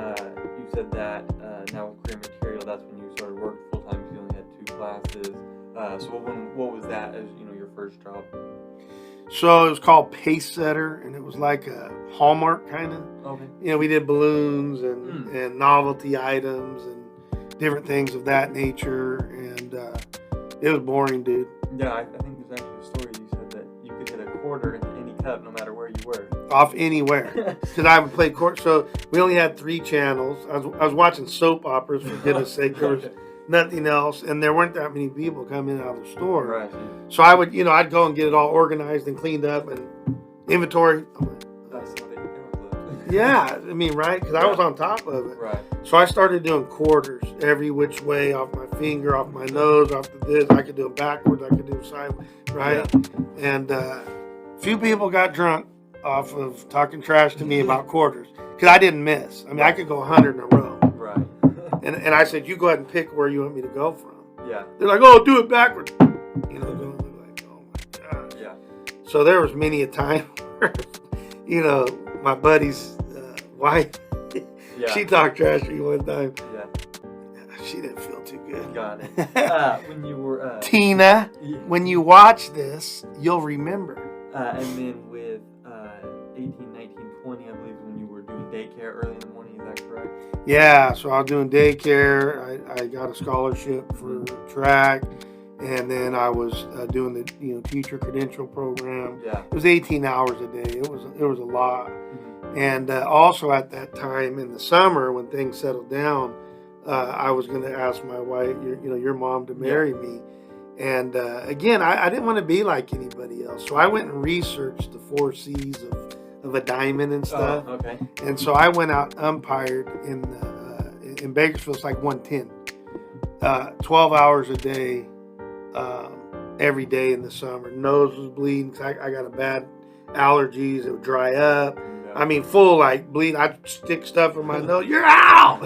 you said that now with career material, that's when you started working full time because you only had 2 classes. So what was that as your first job? So it was called Pace Setter, and it was like a Hallmark kind of. Okay. We did balloons and novelty items and different things of that nature, and it was boring, dude. Yeah, I think there's actually a story you said that you could hit a quarter into any cup no matter where you were. Off anywhere, because I would play court. So we only had 3 channels. I was watching soap operas, for goodness sake. There was nothing else, and there weren't that many people coming out of the store. Right. So I would, I'd go and get it all organized and cleaned up and inventory. That's how they lived. Yeah, I mean, right? Because I was on top of it. Right. So I started doing quarters every which way, off my finger, off my nose, off the this. I could do them backwards. I could do them sideways, right? Yeah. And few people got drunk off of talking trash to me about quarters because I didn't miss. I mean, I could go 100 in a row. Right. And I said, you go ahead and pick where you want me to go from. Yeah. They're like, oh, do it backwards. Going like, oh my God. Yeah. So there was many a time where, my buddy's wife, she talked trash to me one time. Yeah. She didn't feel too good. Got it. When you were Tina, when you watch this, you'll remember. And then with 18, 19, 20, I believe, when you were doing daycare early in the morning, is that correct? Yeah, so I was doing daycare. I got a scholarship for track, and then I was doing the teacher credential program. Yeah. It was 18 hours a day. It was a lot. Mm-hmm. And also at that time in the summer when things settled down, I was going to ask my wife, your mom, to marry me. And again, I didn't want to be like anybody else, so I went and researched the 4 C's of a diamond and stuff. Oh, okay. And so I went out umpired in Bakersfield. It's like 110, 12 hours a day, every day in the summer. Nose was bleeding because I got a bad allergies. It would dry up. Yeah. I mean, full like bleed. I'd stick stuff in my nose. You're out.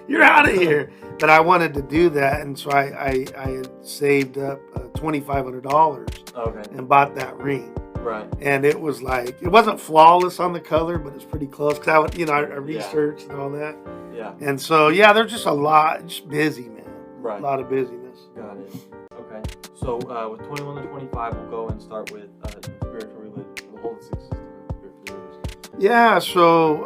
You're out of here. But I wanted to do that, and so I had saved up $2,500. Okay. And bought that ring. Right. And it was like, it wasn't flawless on the color, but it's pretty close. Cause I researched and all that. Yeah. And so, there's just a lot, just busy, man. Right. A lot of busyness. Got it. Okay. So with 21 to 25, we'll go and start with spiritual religion, the holistic system of spiritual religion. Yeah. So,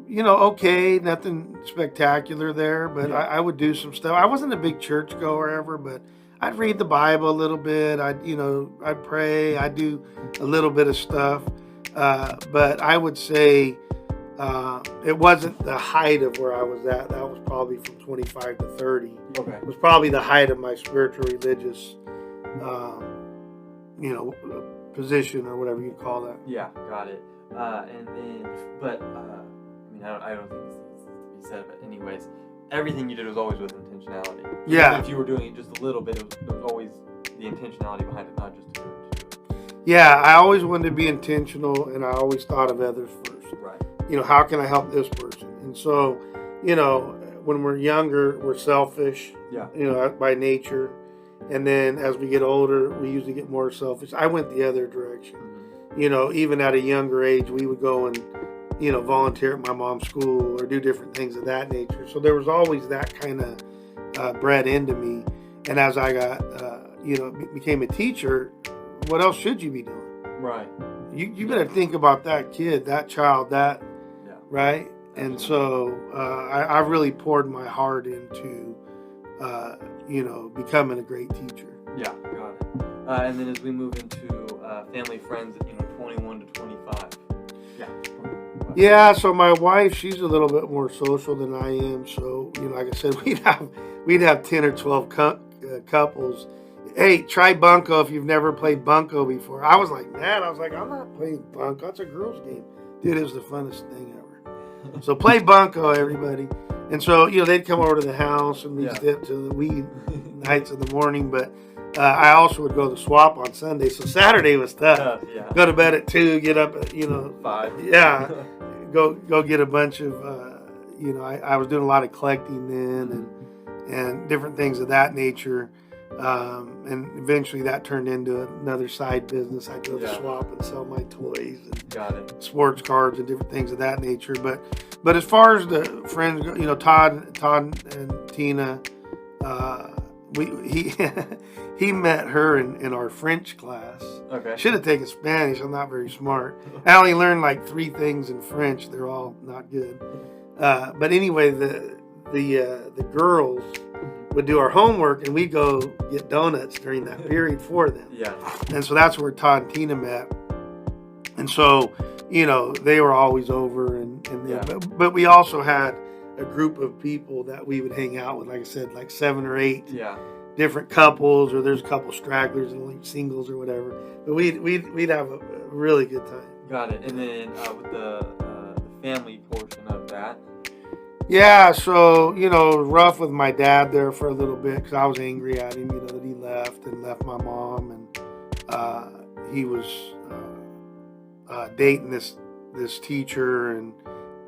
okay, nothing spectacular there, but I would do some stuff. I wasn't a big church goer ever, but I'd read the Bible a little bit. I'd pray. I'd do a little bit of stuff. But I would say it wasn't the height of where I was at. That was probably from 25 to 30. Okay. It was probably the height of my spiritual religious, position or whatever you call that. Yeah, got it. And then, but I don't think this needs to be said, but anyways, everything you did was always with intentionality. Yeah. Even if you were doing it just a little bit, there was always the intentionality behind it, not just to do it. Yeah, I always wanted to be intentional, and I always thought of others first. Right. How can I help this person? And so, when we're younger, we're selfish. Yeah. By nature, and then as we get older, we usually get more selfish. I went the other direction. Mm-hmm. Even at a younger age, we would go and volunteer at my mom's school or do different things of that nature. So there was always that kind of bred into me. And as I got, became a teacher, what else should you be doing? Right. You better think about that kid, that child, right? And so I really poured my heart into, becoming a great teacher. Yeah, got it. And then as we move into family, friends, 21 to 25. Yeah. Yeah, so my wife, she's a little bit more social than I am. So, like I said, we'd have 10 or 12 couples. Hey, try bunco if you've never played bunco before. I was like, I'm not playing bunco. It's a girls' game. Dude, it was the funnest thing ever. So play bunco, everybody. And so, they'd come over to the house and we'd step to the wee nights in the morning. But I also would go to swap on Sunday. So Saturday was tough. Go to bed at 2, get up at, 5. Yeah. Go get a bunch of, I was doing a lot of collecting then and different things of that nature. And eventually that turned into another side business. I'd go to swap and sell my toys and sports cards and different things of that nature. But as far as the friends go, Todd and Tina, he he met her in our French class. Okay. Should have taken Spanish. I'm not very smart. I only learned like 3 things in French. They're all not good. But anyway, the girls would do our homework, and we'd go get donuts during that period for them. Yeah. And so that's where Todd and Tina met. And so, they were always over. But we also had a group of people that we would hang out with, like I said, like 7 or 8 different couples, or there's a couple stragglers and like singles or whatever. But we'd have a really good time. Got it. And then with the family portion of that. Yeah, so, rough with my dad there for a little bit because I was angry at him, that he left my mom. And he was dating this teacher, and,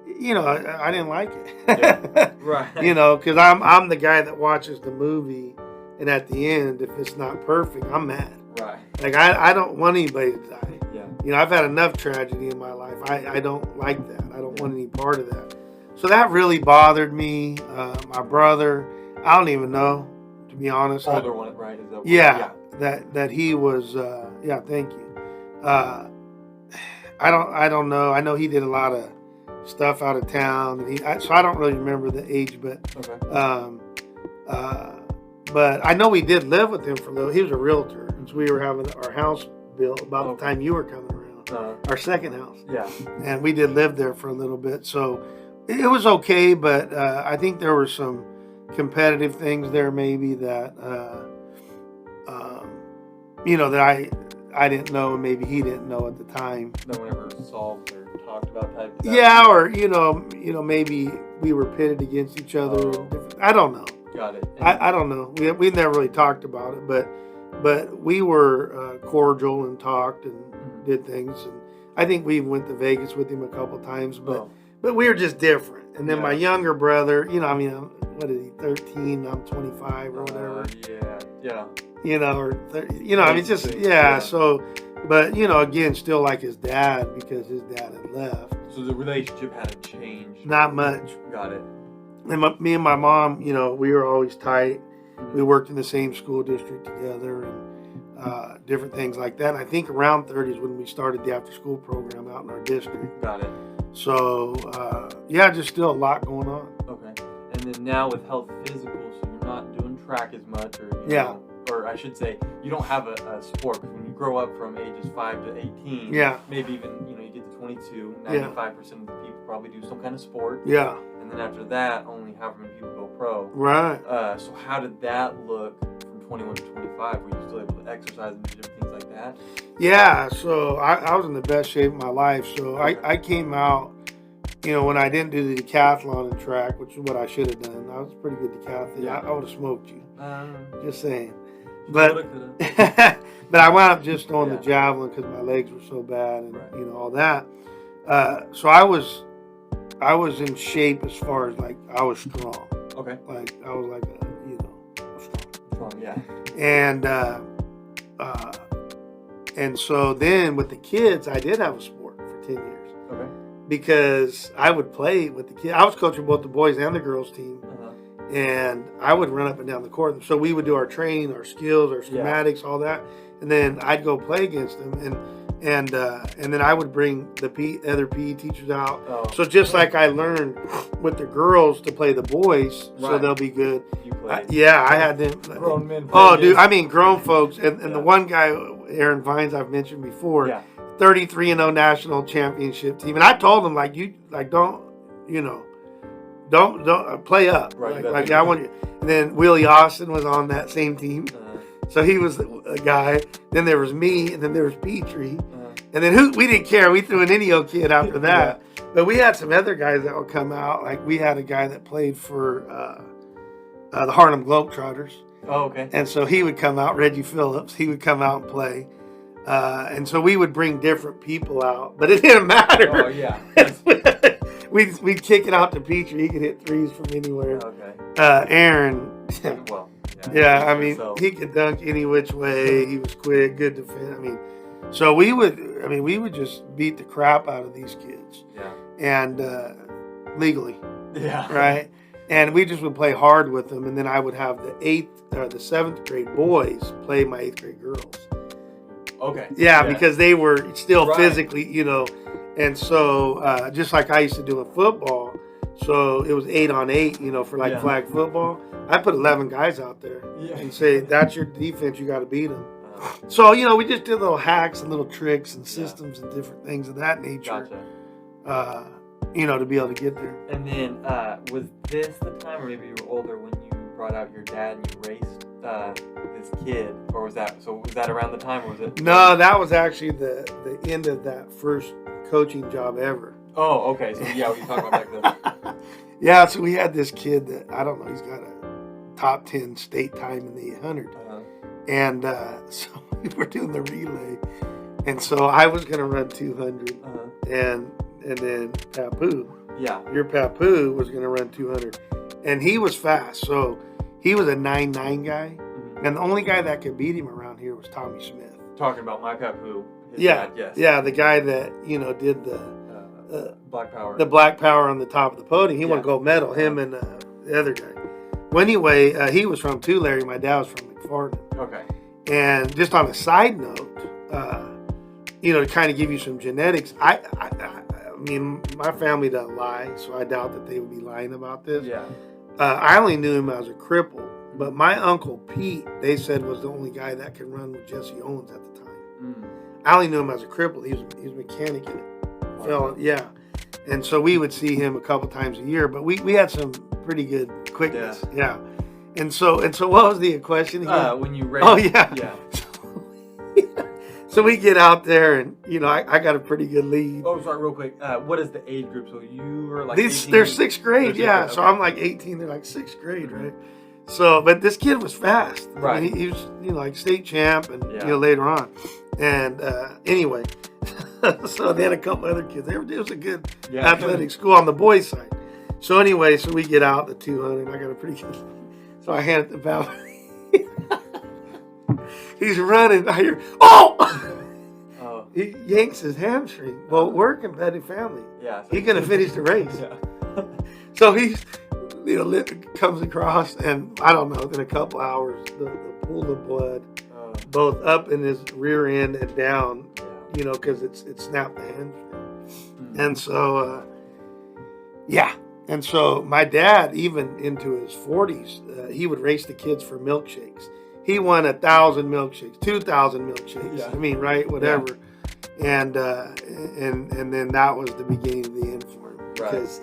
I didn't like it. Yeah. Right. Because I'm the guy that watches the movie, and at the end, if it's not perfect, I'm mad. Right. Like, I don't want anybody to die. Yeah. I've had enough tragedy in my life. I don't like that. I don't want any part of that. So that really bothered me. My brother, I don't even know, to be honest. Older one, right? Is that yeah, that he was. Thank you. I don't know. I know he did a lot of stuff out of town, and so I don't really remember the age, but okay. But I know we did live with him for a little. He was a realtor, and so we were having our house built about the time you were coming around. Our second house. Yeah. And we did live there for a little bit, so it was okay. But I think there were some competitive things there, maybe that that I didn't know, and maybe he didn't know at the time. No one ever solved or talked about type stuff. Yeah, or maybe we were pitted against each other. I don't know. Got it. I don't know. We never really talked about it, but we were cordial and talked and did things. And I think we even went to Vegas with him a couple times, but we were just different. And then my younger brother, what is he, 13? I'm 25 or whatever. Yeah. So, but again, still like his dad because his dad had left. So the relationship hadn't changed. Not much. Got it. And me and my mom, we were always tight. We worked in the same school district together and different things like that. And I think around 30 is when we started the after-school program out in our district. Got it. So, just still a lot going on. Okay. And then now with Health Physical, so you're not doing track as much, or I should say, you don't have a sport. Because when you grow up from ages 5 to 18, maybe even, you get to 22, 95% of the people probably do some kind of sport. Yeah. And then after that, only however many people go pro. Right. So how did that look from 21 to 25? Were you still able to exercise and do different things like that? Yeah, so I was in the best shape of my life. So I came out, when I didn't do the decathlon and track, which is what I should have done. I was a pretty good decathlete. Yeah. I would have smoked you. Just saying. But but I wound up just on the javelin because my legs were so bad and all that. So I was in shape as far as like I was strong. Okay. Like I was like strong. Yeah. And so then with the kids, I did have a sport for 10 years. Okay. Because I would play with the kids. I was coaching both the boys and the girls team. And I would run up and down the court. So we would do our training, our skills, our schematics, all that. And then I'd go play against them. And then I would bring the other PE teachers out. So just like I learned with the girls to play the boys, so they'll be good. You played. I had them. Grown men. Grown folks. And the one guy, Aaron Vines, I've mentioned before, 33-0 national championship team. And I told him, don't play up. Right. I want you. And then Willie Austin was on that same team. So he was a guy. Then there was me, and then there was Petrie. And then we didn't care. We threw an Indio kid after that. But we had some other guys that would come out. Like we had a guy that played for the Harlem Globetrotters. Oh, okay. And so he would come out, Reggie Phillips. He would come out and play. And so we would bring different people out. But it didn't matter. Oh, yeah. We'd kick it out to Petrie. He could hit threes from anywhere. Okay. Aaron. Well, he could dunk any which way. He was quick, good defense. So we would just beat the crap out of these kids. Yeah. And legally. Yeah. Right. And we just would play hard with them, and then I would have the 8th or the 7th grade boys play my 8th grade girls. Okay. Yeah, because they were still Right. physically, and so just like I used to do in football, so it was 8 on 8, for like Yeah. flag football. I put 11 guys out there Yeah. and say, that's your defense, you got to beat them. Uh, So, we just did little hacks and little tricks and systems and different things of that nature, gotcha. to be able to get there. And then was this the time, or maybe you were older, when you brought out your dad and you raced this kid, or was that around the time, or was it? No, that was actually the end of that first coaching job ever. Oh, okay. So yeah, we talked about back then. Yeah, so we had this kid that, I don't know, he's got a top 10 state time in the 800. And so we were doing the relay. And so I was going to run 200. And then Papu, Yeah. your Papu, was going to run 200. And he was fast. So he was a 9'9" guy. Mhm. And the only guy that could beat him around here was Tommy Smith. Talking about my Papu. His Yeah. dad, yes. Yeah, the guy that, did Black Power. the black power on the top of the podium. He won Yeah. gold medal, him and the other guy. Well, anyway, he was from Tulare. My dad was from McFarland. Okay. And just on a side note, to kind of give you some genetics, I mean, my family doesn't lie, so I doubt that they would be lying about this. Yeah. I only knew him as a cripple, but my uncle Pete, they said, was the only guy that could run with Jesse Owens at the time. Mm. I only knew him as a cripple. He was a mechanic in it. Yeah. And so we would see him a couple times a year, but we had some pretty good quickness. Yeah. And so what was the question again? When you raced. Oh, yeah. Yeah. So we get out there, and I got a pretty good lead. Oh, sorry, real quick. What is the age group? So you were like. They're 18? sixth grade, They're yeah. sixth So grade, I'm like 18. They're like sixth grade, right? So, but this kid was fast. Right. I mean, he was, like state champ, and Yeah. later on. And anyway, so then a couple other kids. It was a good Yeah. athletic school on the boys' side. So anyway, so we get out the 200. I got a pretty good. So I hand it to Val. He's running. I hear, oh! Oh. He yanks his hamstring. Well, work and petty family. Yeah. He's gonna finish the race. Yeah. So he's, comes across, and I don't know, in a couple hours, the pool of blood, both up in his rear end and down, because it snapped the hamstring. And so, And so my dad, even into his 40s, he would race the kids for milkshakes. He won 1,000 milkshakes, 2,000 milkshakes. Yeah. I mean, right, whatever. Yeah. And then that was the beginning of the end for him, because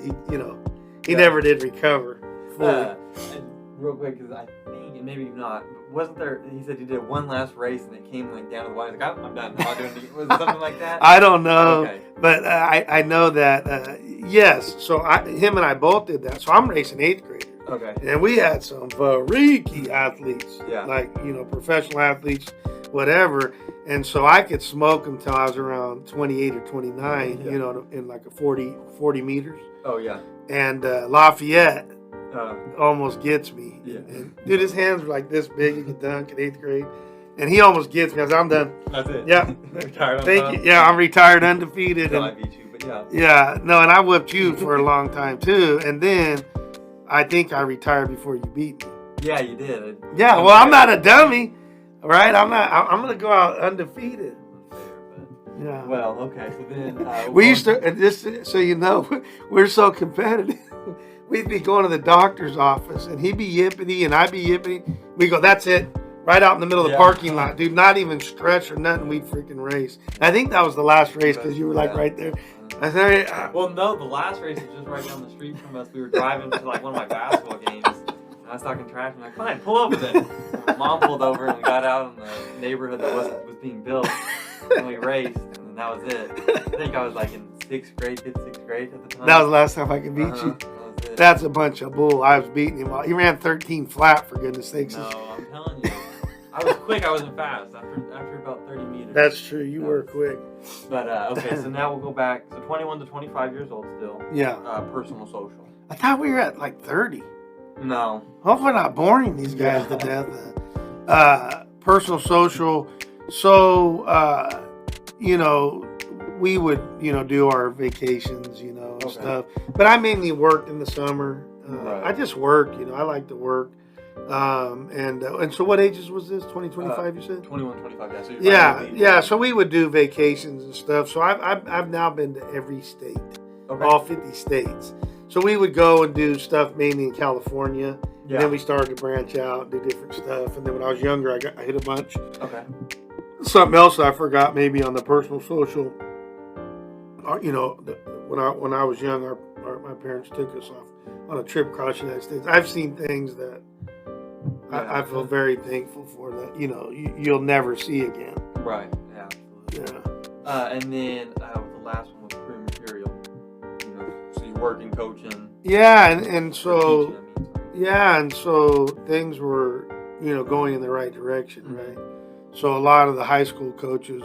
he never did recover fully. And real quick, because I think, and maybe not, but wasn't there? He said he did one last race and it came down to the wire. He's like, I'm done. I'm not doing it. Was it something like that? I don't know, Okay. but I know that yes. So him and I both did that. So I'm racing 8th graders. Okay. And we had some freaky athletes, Yeah. like, professional athletes, whatever. And so I could smoke them till I was around 28 or 29, Yeah. in like a 40 meters. Oh yeah. And Lafayette Uh, almost gets me. Yeah. And, dude, his hands were like this big. He could dunk in 8th grade. And he almost gets me. I said, I'm done. that's it. Yeah. Retired on Thank top? you. Yeah, I'm retired, undefeated. Until I And, beat you, but yeah. yeah, no, and I whipped you for a long time, too. And then I think I retired before you beat me. Yeah, you did. Yeah, well, I'm not a dummy, right? I'm going to go out undefeated. Yeah. Well, okay. So then We used to, and this, so we're so competitive. We'd be going to the doctor's office, and he'd be yippity, and I'd be yippity. We go, that's it, right out in the middle of the parking lot, dude. Not even stretch or nothing. We'd freaking race. I think that was the last race because you were like right there. I said, well, no, the last race was just right down the street from us. We were driving to like one of my basketball games, and I was talking trash. I'm like, fine, pull over then. Mom pulled over, and we got out in the neighborhood that was being built, and we raced, and then that was it. I think I was like in 6th grade at the time. that was the last time I could beat you. That was it. That's a bunch of bull. I was beating him. He ran 13 flat, for goodness sakes. No, I'm telling you. I was quick, I wasn't fast. After about 30 meters. That's true. You were quick. But, okay, so now we'll go back. So 21 to 25 years old still. Yeah. Personal social. I thought we were at like 30. No. Hopefully not boring these guys to death. Personal social. So, we would, do our vacations, and Okay. stuff. But I mainly worked in the summer. Right. I just work, you know. I like to work. And so what ages was this? 20, 25, you said? 21, 25, yeah. So you're Yeah, finally yeah. So we would do vacations and stuff. So I've now been to every state, Okay. all 50 states. So we would go and do stuff mainly in California. Yeah. And then we started to branch out, do different stuff. And then when I was younger, I hit a bunch. Okay. Something else I forgot maybe on the personal social. You know, when I was young, my parents took us off on a trip across the United States. I've seen things that I feel very thankful for that, you know, you'll never see again. Right. Yeah. Absolutely. Yeah. And then the last one was pre-material. You know, so you're working, coaching. Yeah, and so teaching, I mean, sorry. yeah, and so things were, you know, going in the right direction, Mhm. right? So a lot of the high school coaches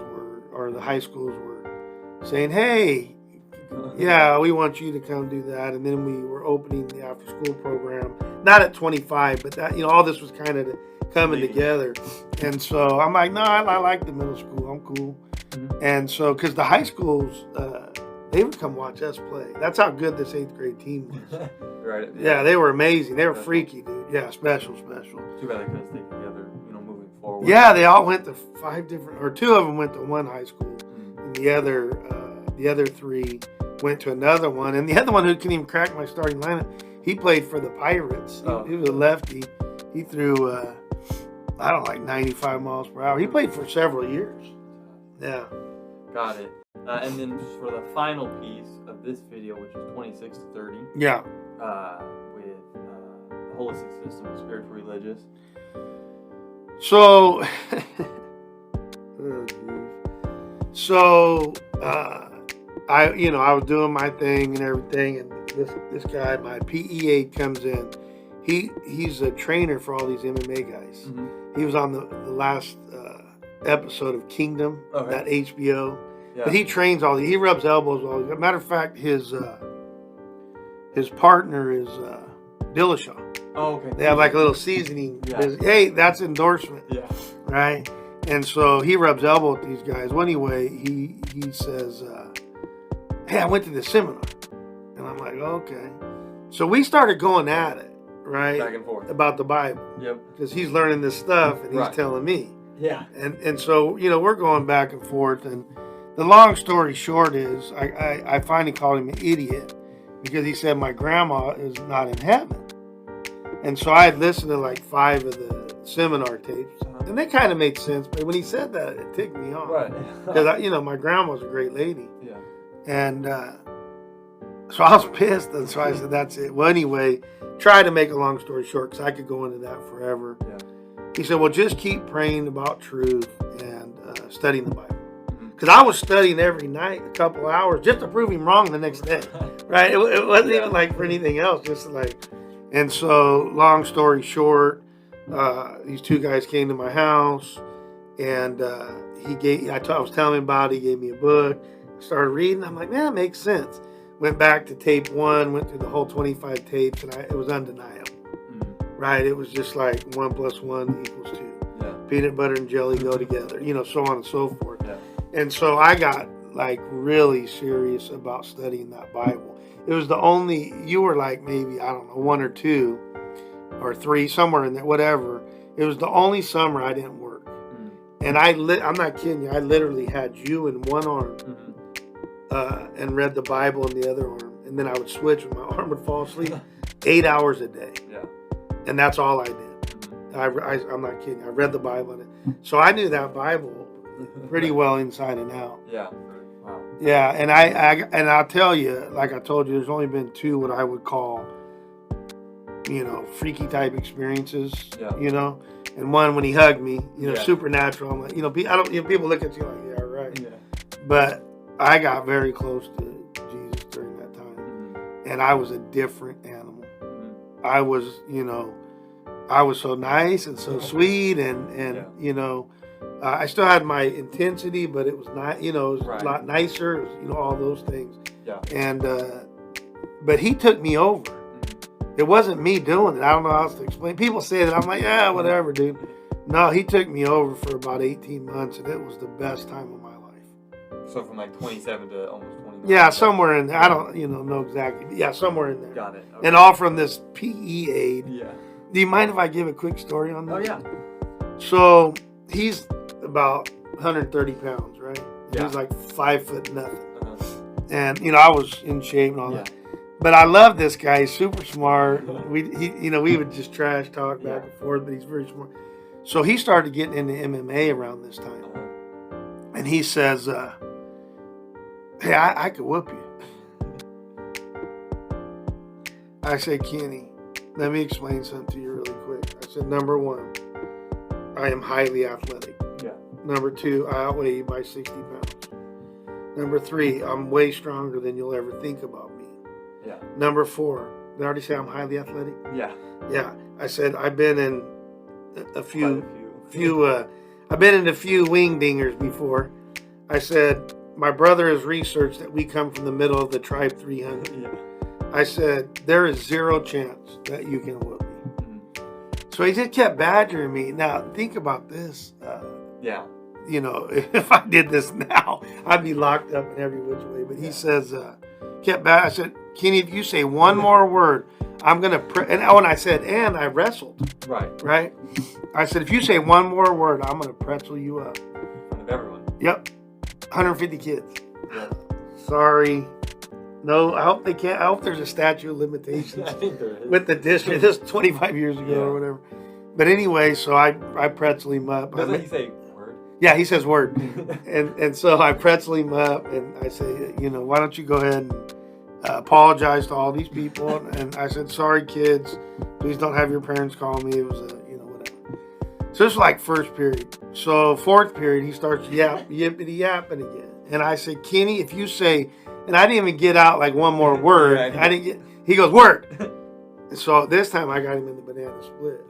the high schools were saying, "Hey, yeah, we want you to come do that." And then we were opening the after school program, not at 25, but that, you know, all this was kind of coming Leading. together. And so I'm like, no, I like the middle school. I'm cool. Mhm. And so, because the high schools, they would come watch us play. That's how good this 8th grade team was. Right. Yeah, they were amazing. They were Special. freaky, dude. Yeah, special. Too bad they couldn't stick together, you know, moving forward. Yeah, they all went to 5 different, or 2 of them went to one high school, Mhm. and the other 3 went to another one. And the other one who couldn't even crack my starting lineup, he played for the Pirates. Oh. He was a lefty. He threw, I don't know, like 95 miles per hour. He played for several years. Yeah. Got it. And then just for the final piece of this video, which is 26 to 30, Yeah. with the holistic system of spiritual religious. So, oh, geez. So, I was doing my thing and everything, and this guy, my PE aide, comes in. He's a trainer for all these MMA guys. Mm-hmm. He was on the last episode of Kingdom, Okay. that HBO. Yeah. But he trains all these. He rubs elbows all these. Matter of fact, his partner is Dillashaw. Oh, okay. They have like a little seasoning. Yeah. business. Hey, that's endorsement, Yeah. right? And so he rubs elbow with these guys. Well, anyway, he says, "Hey, I went to this seminar," and I'm like, "Okay." So we started going at it, right, Back and forth. about the Bible, Yep. because he's learning this stuff and he's Right. telling me, Yeah. and so we're going back and forth. And the long story short is, I finally called him an idiot because he said my grandma is not in heaven. And so I had listened to like 5 of the seminar tapes, and they kind of made sense. But when he said that, it ticked me off. Right. Because, my grandma was a great lady. Yeah. And so I was pissed. And so I said, that's it. Well, anyway, try to make a long story short, because I could go into that forever. Yeah. He said, well, just keep praying about truth and studying the Bible. Mhm. Because I was studying every night, a couple hours, just to prove him wrong the next day. Right? It wasn't Yeah. even like for anything else, just like. And so, long story short, these 2 guys came to my house, and I was telling him about it. He gave me a book. Started reading. I'm like, man, it makes sense. Went back to tape 1, went through the whole 25 tapes, and it was undeniable. Mhm. Right? It was just like 1 + 1 = 2. Yeah. Peanut butter and jelly go together, so on and so forth. Yeah. And so I got like really serious about studying that Bible. It was the only, you were like maybe, I don't know, 1 or 2 or 3, somewhere in there, whatever. It was the only summer I didn't work. Mhm. And I'm not kidding you, I literally had you in one arm Mhm. and read the Bible in the other arm. And then I would switch and my arm would fall asleep 8 hours a day. Yeah. And that's all I did. Mhm. I'm not kidding. I read the Bible in it. So I knew that Bible pretty well inside and out. Yeah. Wow. Yeah, and I'll tell you, like I told you, there's only been 2 what I would call, freaky type experiences. Yeah. And one when he hugged me, Yeah. supernatural. I'm like, people look at you like, yeah, right. Yeah. But I got very close to Jesus during that time, Mhm. and I was a different animal. Mhm. I was, I was so nice and so sweet, and I still had my intensity, but it was not, it was Right. a lot nicer. It was, all those things. Yeah. And but he took me over. Mhm. It wasn't me doing it. I don't know how else to explain. People say that. I'm like, yeah, whatever, dude. No, he took me over for about 18 months, and it was the best time of my life. So from like 27 to almost 29. Yeah, somewhere in there. I don't, know exactly. But yeah, somewhere in there. Got it. Okay. And all from this PE aid. Yeah. Do you mind if I give a quick story on this? Oh yeah. So he's about 130 pounds, right? Yeah. He's like 5 foot nothing. Uh-huh. And I was in shape and all Yeah. that. But I love this guy. He's super smart. We would just trash talk back and forth, but he's very smart. So he started getting into MMA around this time. Uh-huh. And he says, hey, I could whoop you. I said, Kenny, let me explain something to you really quick. I said, number one, I am highly athletic. Yeah. Number two, I outweigh you by 60 pounds. Number three, I'm way stronger than you'll ever think about me. Yeah. Number four, did I already say I'm highly athletic? Yeah. Yeah. I said, I've been in a few Quite I've been in a few wing dingers before. I said, my brother has researched that we come from the middle of the Tribe 300. Yeah. I said, there is zero chance that you can whoop me. Mm-hmm. So he just kept badgering me. Now, think about this. Yeah. If I did this now, I'd be locked up in every which way. But he says, I said, Kenny, if you say one more word, I'm going to, and I said, and I wrestled. Right? I said, if you say one more word, I'm going to pretzel you up. In front of everyone. Yep. 150 kids. Yeah. Sorry. No, I hope they can't. I hope there's a statute of limitations I think there is. with the district. This was 25 years ago or whatever. But anyway, so I pretzel him up. Doesn't he say word? Yeah, he says word. and so I pretzel him up and I say, why don't you go ahead and apologize to all these people? And I said, sorry, kids. Please don't have your parents call me. It was whatever. So this was like first period. So fourth period, he starts yippity yapping again. And I said, Kenny, if you say, and I didn't even get out like one more word. He goes, word. And so this time I got him in the banana split.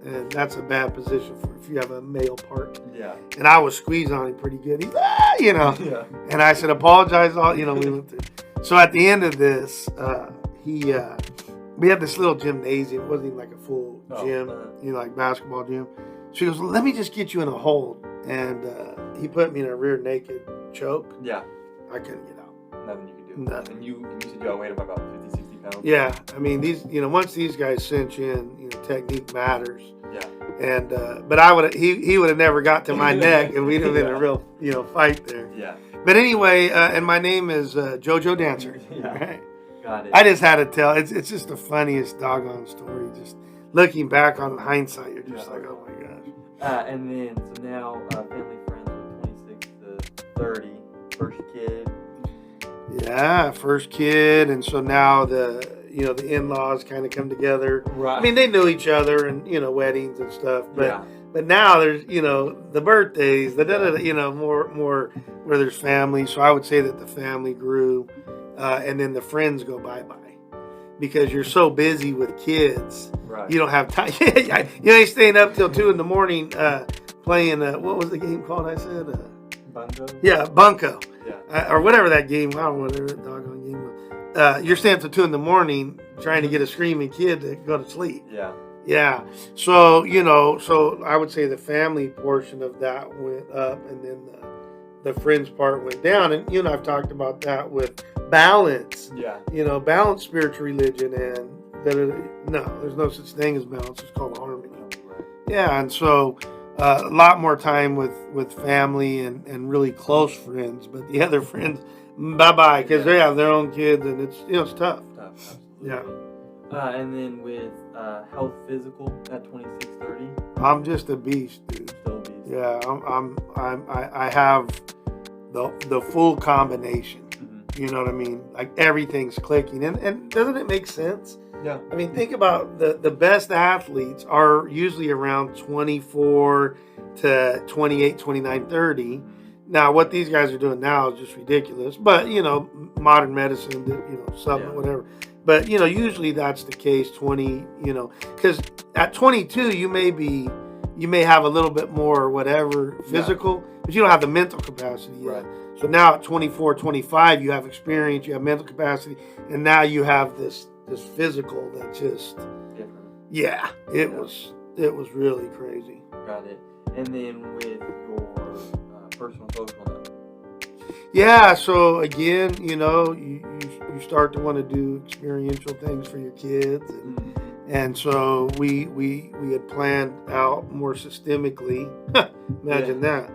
And that's a bad position for if you have a male part. Yeah. And I was squeezing on him pretty good. He's, Yeah. And I said, apologize. We went through. So at the end of this, we had this little gymnasium. It wasn't even like a full gym, like basketball gym. So he goes, let me just get you in a hold. And he put me in a rear naked choke. Yeah. I couldn't get out. Nothing you could do. Nothing. And you said you outweighed him by about 50, 60 pounds. Yeah. I mean, these, once these guys cinch in, technique matters. Yeah. And, but he would have never got to my neck and we'd have been a real, fight there. Yeah. But anyway, and my name is JoJo Dancer. Yeah. Right? Got it. I just had to tell. It's just the funniest doggone story. Just looking back on hindsight, you're just like, oh my gosh. And then, so now, family friends from 26 to 30, first kid. Yeah, first kid, and so now the in-laws kind of come together. Right. I mean, they knew each other and weddings and stuff, but now there's the birthdays, more where there's family. So I would say that the family grew, and then the friends go bye-bye because you're so busy with kids. Right. You don't have time. You ain't staying up till 2 a.m. playing. What was the game called? I said. Bunko. Yeah, Bunko. Yeah. Or whatever that game. I don't know whatever that doggone game was. You're staying up till 2 a.m. trying to get a screaming kid to go to sleep. Yeah. Yeah. So so I would say the family portion of that went up, and then the friends part went down. And I've talked about that with balance. Yeah. Balance spiritual religion and. No, there's no such thing as balance. It's called harmony. Right. Yeah, and so a lot more time with family and really close friends. But the other friends, bye-bye, because they have their own kids, and it's tough. Tough, absolutely. Yeah. And then with health physical at 26, 30. I'm just a beast, dude. Still a beast. Yeah, I have the full combination. Mm-hmm. You know what I mean? Like everything's clicking, and doesn't it make sense? Yeah. I mean, think about the best athletes are usually around 24 to 28, 29, 30. Now, what these guys are doing now is just ridiculous. But, modern medicine, supplement, whatever. But, usually that's the case, 20, because at 22, you may have a little bit more whatever physical, but you don't have the mental capacity yet. Right. So now at 24, 25, you have experience, you have mental capacity, and now you have this physical that just different. It was really crazy. Got it. And then with your personal social now. Yeah, so again, you start to want to do experiential things for your kids, and so we had planned out more systemically. Imagine that.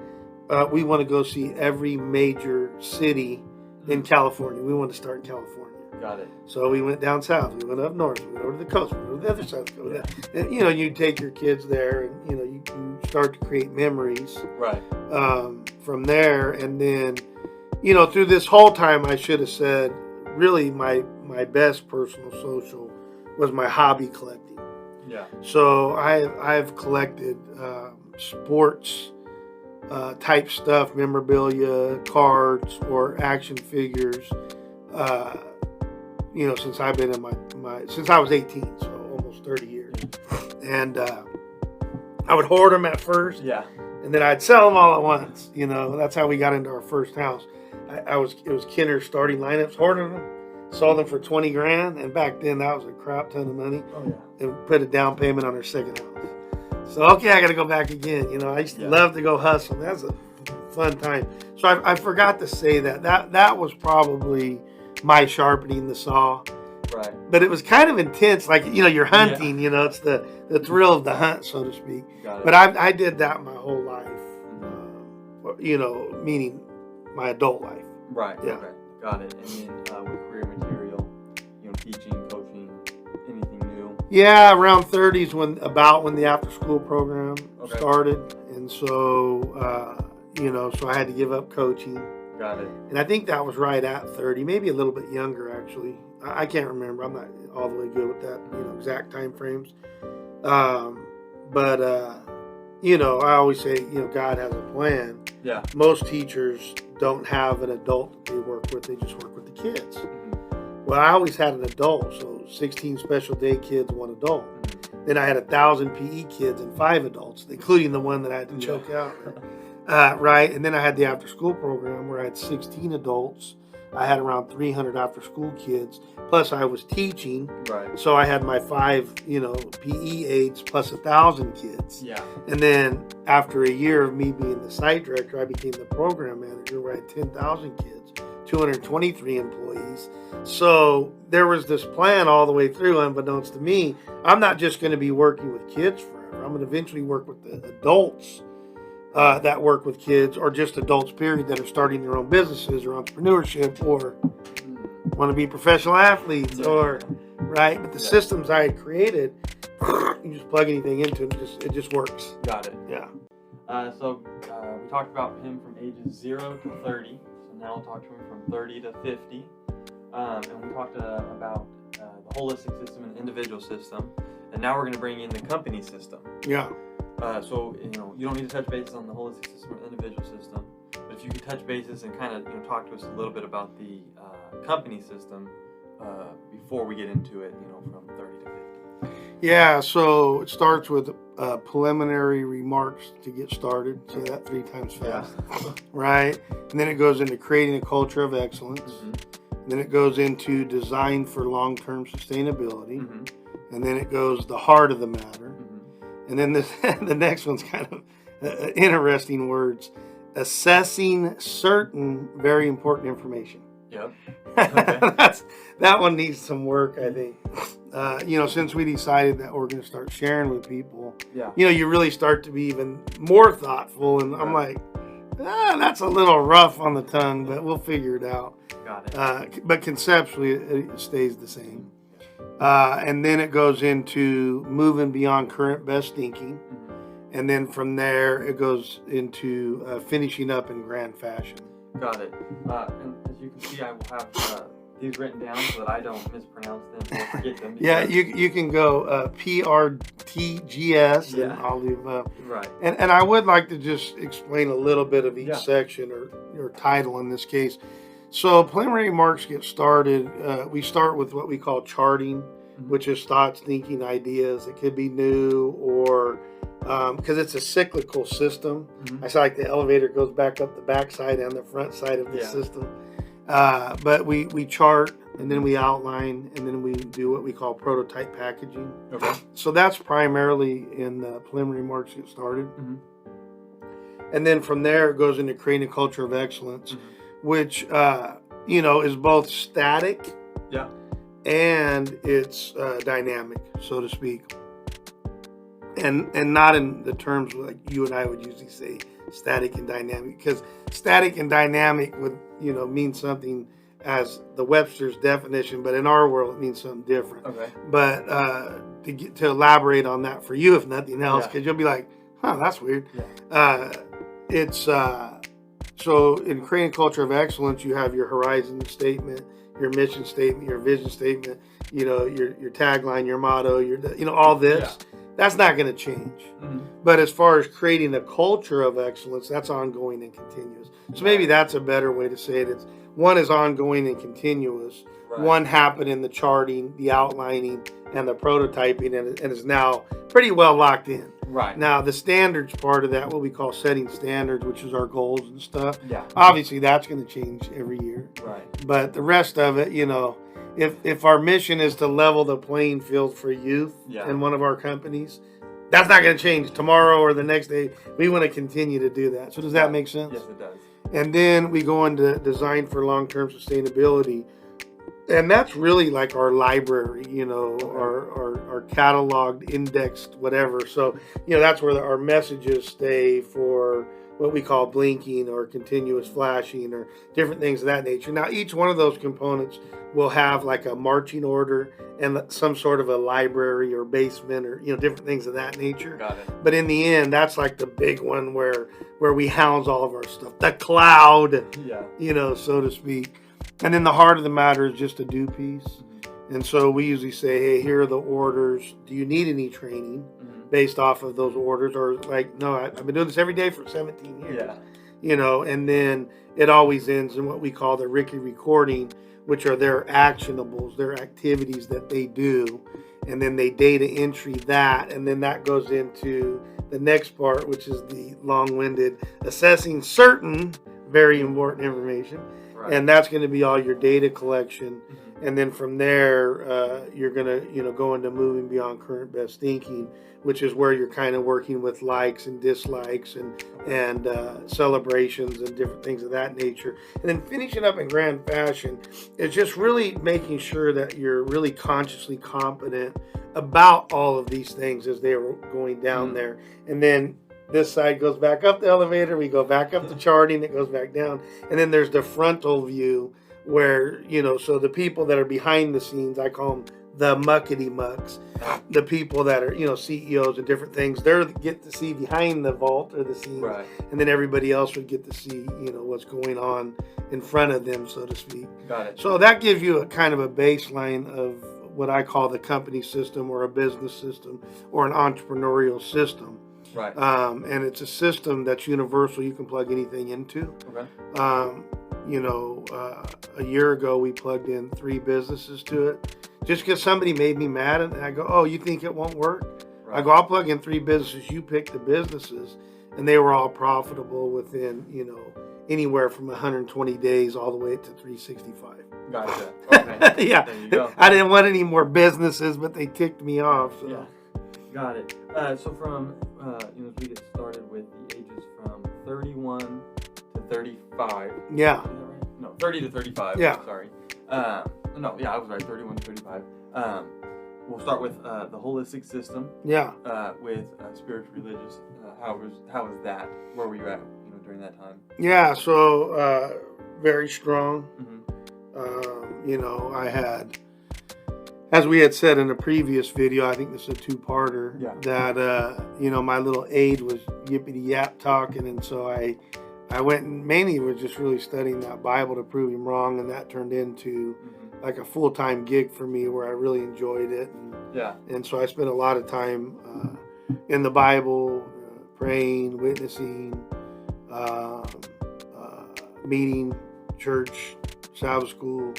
We want to go see every major city in California. We want to start in California. Got it. So we went down south. We went up north. We went over to the coast. We went to the other side of the coast. Yeah. And, you take your kids there, and you start to create memories. Right. From there, and then through this whole time, I should have said, really, my best personal social was my hobby collecting. Yeah. So I've collected sports type stuff, memorabilia, cards, or action figures. Since I've been in since I was 18, so almost 30 years, and I would hoard them at first. Yeah. And then I'd sell them all at once. That's how we got into our first house. It was Kenner's starting lineups, hoarding them, sold them for $20,000, and back then that was a crap ton of money. Oh yeah. And put a down payment on our second house. So okay, I got to go back again. I used to love to go hustle. That's a fun time. So I forgot to say that was probably my sharpening the saw. Right. But it was kind of intense, like you're hunting. It's the thrill of the hunt, so to speak. Got it. But I did that my whole life. Meaning my adult life. Right. Yeah. Okay. Got it. And then with career material, teaching, coaching, anything new. Yeah, around 30s when the after school program started, and so so I had to give up coaching. Got it. And I think that was right at 30, maybe a little bit younger actually. I can't remember. I'm not all the way good with that, exact time frames. But I always say, God has a plan. Yeah. Most teachers don't have an adult that they work with. They just work with the kids. Well, I always had an adult, so 16 special day kids, one adult. Then I had 1,000 PE kids and 5 adults, including the one that I had to choke out. Right, and then I had the after-school program where I had 16 adults. I had around 300 after-school kids, plus I was teaching. Right. So I had my 5, PE aides plus 1,000 kids. Yeah. And then after a year of me being the site director, I became the program manager where I had 10,000 kids, 223 employees. So there was this plan all the way through, unbeknownst to me. I'm not just going to be working with kids forever. I'm going to eventually work with the adults that work with kids, or just adults, period, that are starting their own businesses or entrepreneurship, or want to be professional athletes, or right. But the systems I had created, you just plug anything into it, it just works. Got it. Yeah. So we talked about him from ages 0 to 30. So now we'll talk to him from 30 to 50. And we talked about the holistic system and the individual system. And now we're going to bring in the company system. Yeah. So you don't need to touch bases on the holistic system or individual system, but if you could touch bases and kind of talk to us a little bit about the company system before we get into it, from 30 to 50. Yeah. So it starts with preliminary remarks to get started. Say that 3 times fast. Yeah. Right. And then it goes into creating a culture of excellence. And then it goes into design for long-term sustainability. And then it goes the heart of the matter. And then the next one's kind of interesting words. Assessing certain very important information. Yep. Okay. That one needs some work, I think. Since we decided that we're going to start sharing with people, you really start to be even more thoughtful. And I'm like, that's a little rough on the tongue, but we'll figure it out. Got it. But conceptually, it stays the same. And then it goes into moving beyond current best thinking. And then from there, it goes into finishing up in grand fashion. Got it. And as you can see, I will have these written down so that I don't mispronounce them or forget them. Yeah, you can go PRTGS and all the above. Right. And I would like to just explain a little bit of each section or title in this case. So preliminary remarks get started. We start with what we call charting, which is thoughts, thinking, ideas. It could be new or because it's a cyclical system. I say like the elevator goes back up the back side and the front side of the system. But we chart and then we outline and then we do what we call prototype packaging. Okay. So that's primarily in the preliminary remarks get started. And then from there it goes into creating a culture of excellence, which is both static Yeah. and it's dynamic, so to speak, and not in the terms like you and I would usually say static and dynamic, because static and dynamic would mean something as the Webster's definition, but in our world it means something different. Okay. But to elaborate on that for you, if nothing else, Yeah. because you'll be like, huh, that's weird. Yeah. It's so in creating culture of excellence, you have your horizon statement, your mission statement, your vision statement, your tagline, your motto, all this. Yeah. That's not going to change. Mhm. But as far as creating a culture of excellence, that's ongoing and continuous. So maybe that's a better way to say it. It's one is ongoing and continuous. Right. One happened in the charting, the outlining, and the prototyping, and is now pretty well locked in. Right. Now, the standards part of that, what we call setting standards, which is our goals and stuff, Yeah. obviously that's going to change every year. Right. But the rest of it, if our mission is to level the playing field for youth Yeah. in one of our companies, that's not going to change tomorrow or the next day. We want to continue to do that. So does that make sense? Yes, it does. And then we go into design for long-term sustainability. And that's really like our library, our cataloged, indexed, whatever. So, that's where our messages stay for what we call blinking or continuous flashing or different things of that nature. Now, each one of those components will have like a marching order and some sort of a library or basement or, different things of that nature. Got it. But in the end, that's like the big one where we house all of our stuff, the cloud, Yeah. so to speak. And then the heart of the matter is just a do piece. And so we usually say, hey, here are the orders. Do you need any training based off of those orders? Or like, no, I've been doing this every day for 17 years. Yeah. And then it always ends in what we call the Ricky recording, which are their actionables, their activities that they do. And then they data entry that. And then that goes into the next part, which is the long-winded assessing certain very important information. Right. And that's going to be all your data collection. And then from there, you're going to, go into moving beyond current best thinking, which is where you're kind of working with likes and dislikes and celebrations and different things of that nature. And then finishing up in grand fashion is just really making sure that you're really consciously competent about all of these things as they are going down there. And then this side goes back up the elevator, we go back up the charting, it goes back down. And then there's the frontal view where, so the people that are behind the scenes, I call them the muckety mucks. The people that are, CEOs and different things, they get to see behind the vault or the scenes. Right. And then everybody else would get to see, what's going on in front of them, so to speak. Got it. So that gives you a kind of a baseline of what I call the company system or a business system or an entrepreneurial system. Right. And it's a system that's universal. You can plug anything into. Okay. A year ago, we plugged in 3 businesses to it just because somebody made me mad. And I go, oh, you think it won't work? Right. I go, I'll plug in 3 businesses. You pick the businesses. And they were all profitable within, anywhere from 120 days all the way to 365. Gotcha. Okay. Yeah. There you go. I didn't want any more businesses, but they ticked me off. So. Yeah. Got it. So from, as we get started with the ages from 31 to 35. Yeah. Is that right? No, 30 to 35. Yeah. Sorry. I was right. 31 to 35. We'll start with the holistic system. Yeah. With spiritual religious. How was that? Where were you at? During that time. Yeah. So very strong. Mm-hmm. I had, as we had said in a previous video, I think this is a 2-parter, that, my little aide was yippity yap talking. And so I went and mainly was just really studying that Bible to prove him wrong. And that turned into like a full-time gig for me where I really enjoyed it. And so I spent a lot of time in the Bible, praying, witnessing, meeting, church, Sabbath school.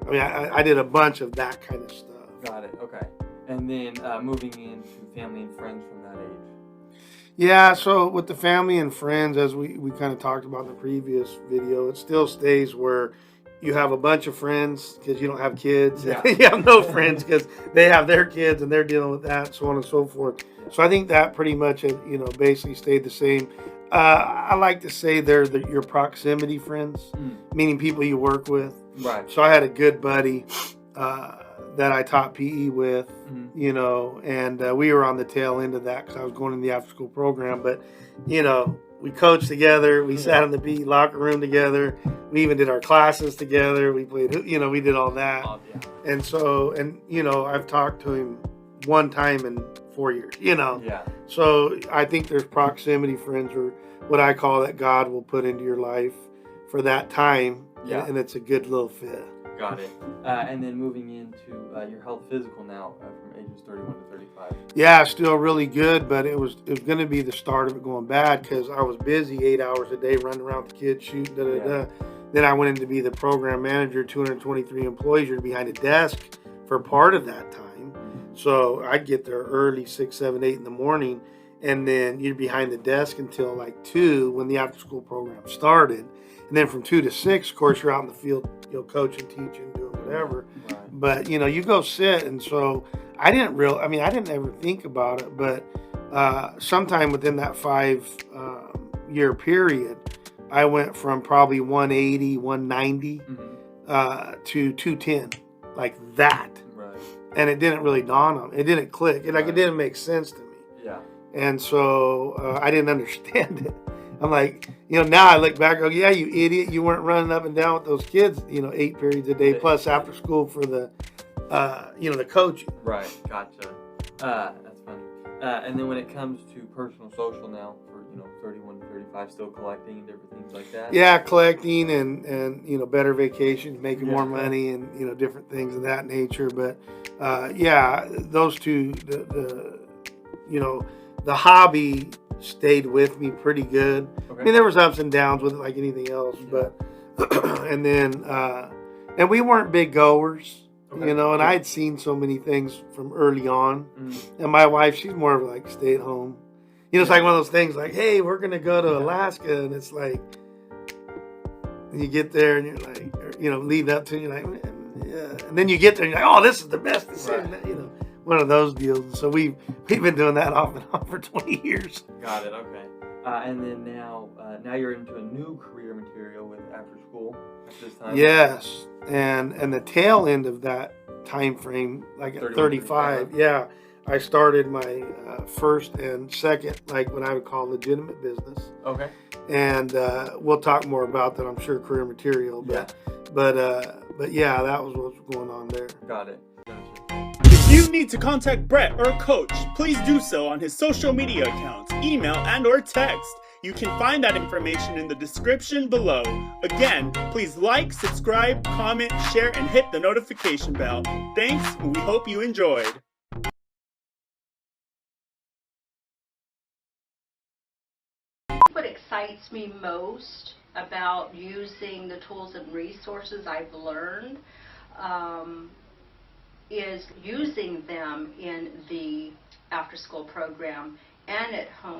I mean, I did a bunch of that kind of stuff. Got it. Okay. And then moving into family and friends from that age. Yeah, so with the family and friends, as we kind of talked about in the previous video, it still stays where you have a bunch of friends because you don't have kids. Yeah. You have no friends because they have their kids and they're dealing with that, so on and so forth. So I think that pretty much, basically stayed the same. I like to say they're your proximity friends, meaning people you work with. Right. So I had a good buddy that I taught PE with, you know, and we were on the tail end of that because I was going in the after school program. But, you know, we coached together. We sat in the PE locker room together. We even did our classes together. We played, you know, we did all that. Oh, yeah. And so, and, you know, I've talked to him one time in 4 years, you know. Yeah. So I think there's proximity friends, or what I call that God will put into your life for that time. Yeah. And it's a good little fit. Got it. And then moving into your health physical now from ages 31 to 35. Yeah, still really good, but it was going to be the start of it going bad because I was busy 8 hours a day running around with the kids, shooting, Then I went in to be the program manager, 223 employees. You're behind a desk for part of that time. So I'd get there early, 6, 7, 8 in the morning, and then you're behind the desk until like 2 when the after school program started. And then from 2 to 6, of course, you're out in the field, you know, coaching, teaching, doing whatever. Right. But, you know, you go sit. And so I didn't ever think about it. But sometime within that 5-year period, I went from probably 180, 190 to 210, like that. Right. And it didn't really dawn on me. It didn't click. It didn't make sense to me. Yeah. And so I didn't understand it. I'm like, you know, now I look back, go, yeah, you idiot. You weren't running up and down with those kids, you know, 8 periods a day plus after school for the, you know, the coaching. Right. Gotcha. That's funny. And then when it comes to personal social now, for, you know, 31 to 35, still collecting and different things like that. Yeah, collecting and you know, better vacations, making more money, and, you know, different things of that nature. But yeah, those two, the you know, the hobby stayed with me pretty good. Okay. I mean, there was ups and downs with it like anything else, but and then and we weren't big goers. You know, and I had seen so many things from early on. And my wife, she's more of like stay at home. You know, it's like one of those things like, hey, we're going to go to Alaska. And it's like, you get there and you're like, you know, lead up to it, you're like, yeah. And then you get there and you're like, oh, this is the best decision. You know, one of those deals. So we've been doing that off and on for 20 years. Got it. Okay. And then now you're into a new career material with after school at this time. Yes. And the tail end of that time frame, like at 35, yeah, I started my first and second, like what I would call legitimate business. Okay. And we'll talk more about that, I'm sure, career material. But yeah, that was what was going on there. Got it. If you need to contact Brett or Coach, please do so on his social media accounts, email, and or text. You can find that information in the description below. Again, please like, subscribe, comment, share, and hit the notification bell. Thanks, and we hope you enjoyed. What excites me most about using the tools and resources I've learned is using them in the after-school program and at home.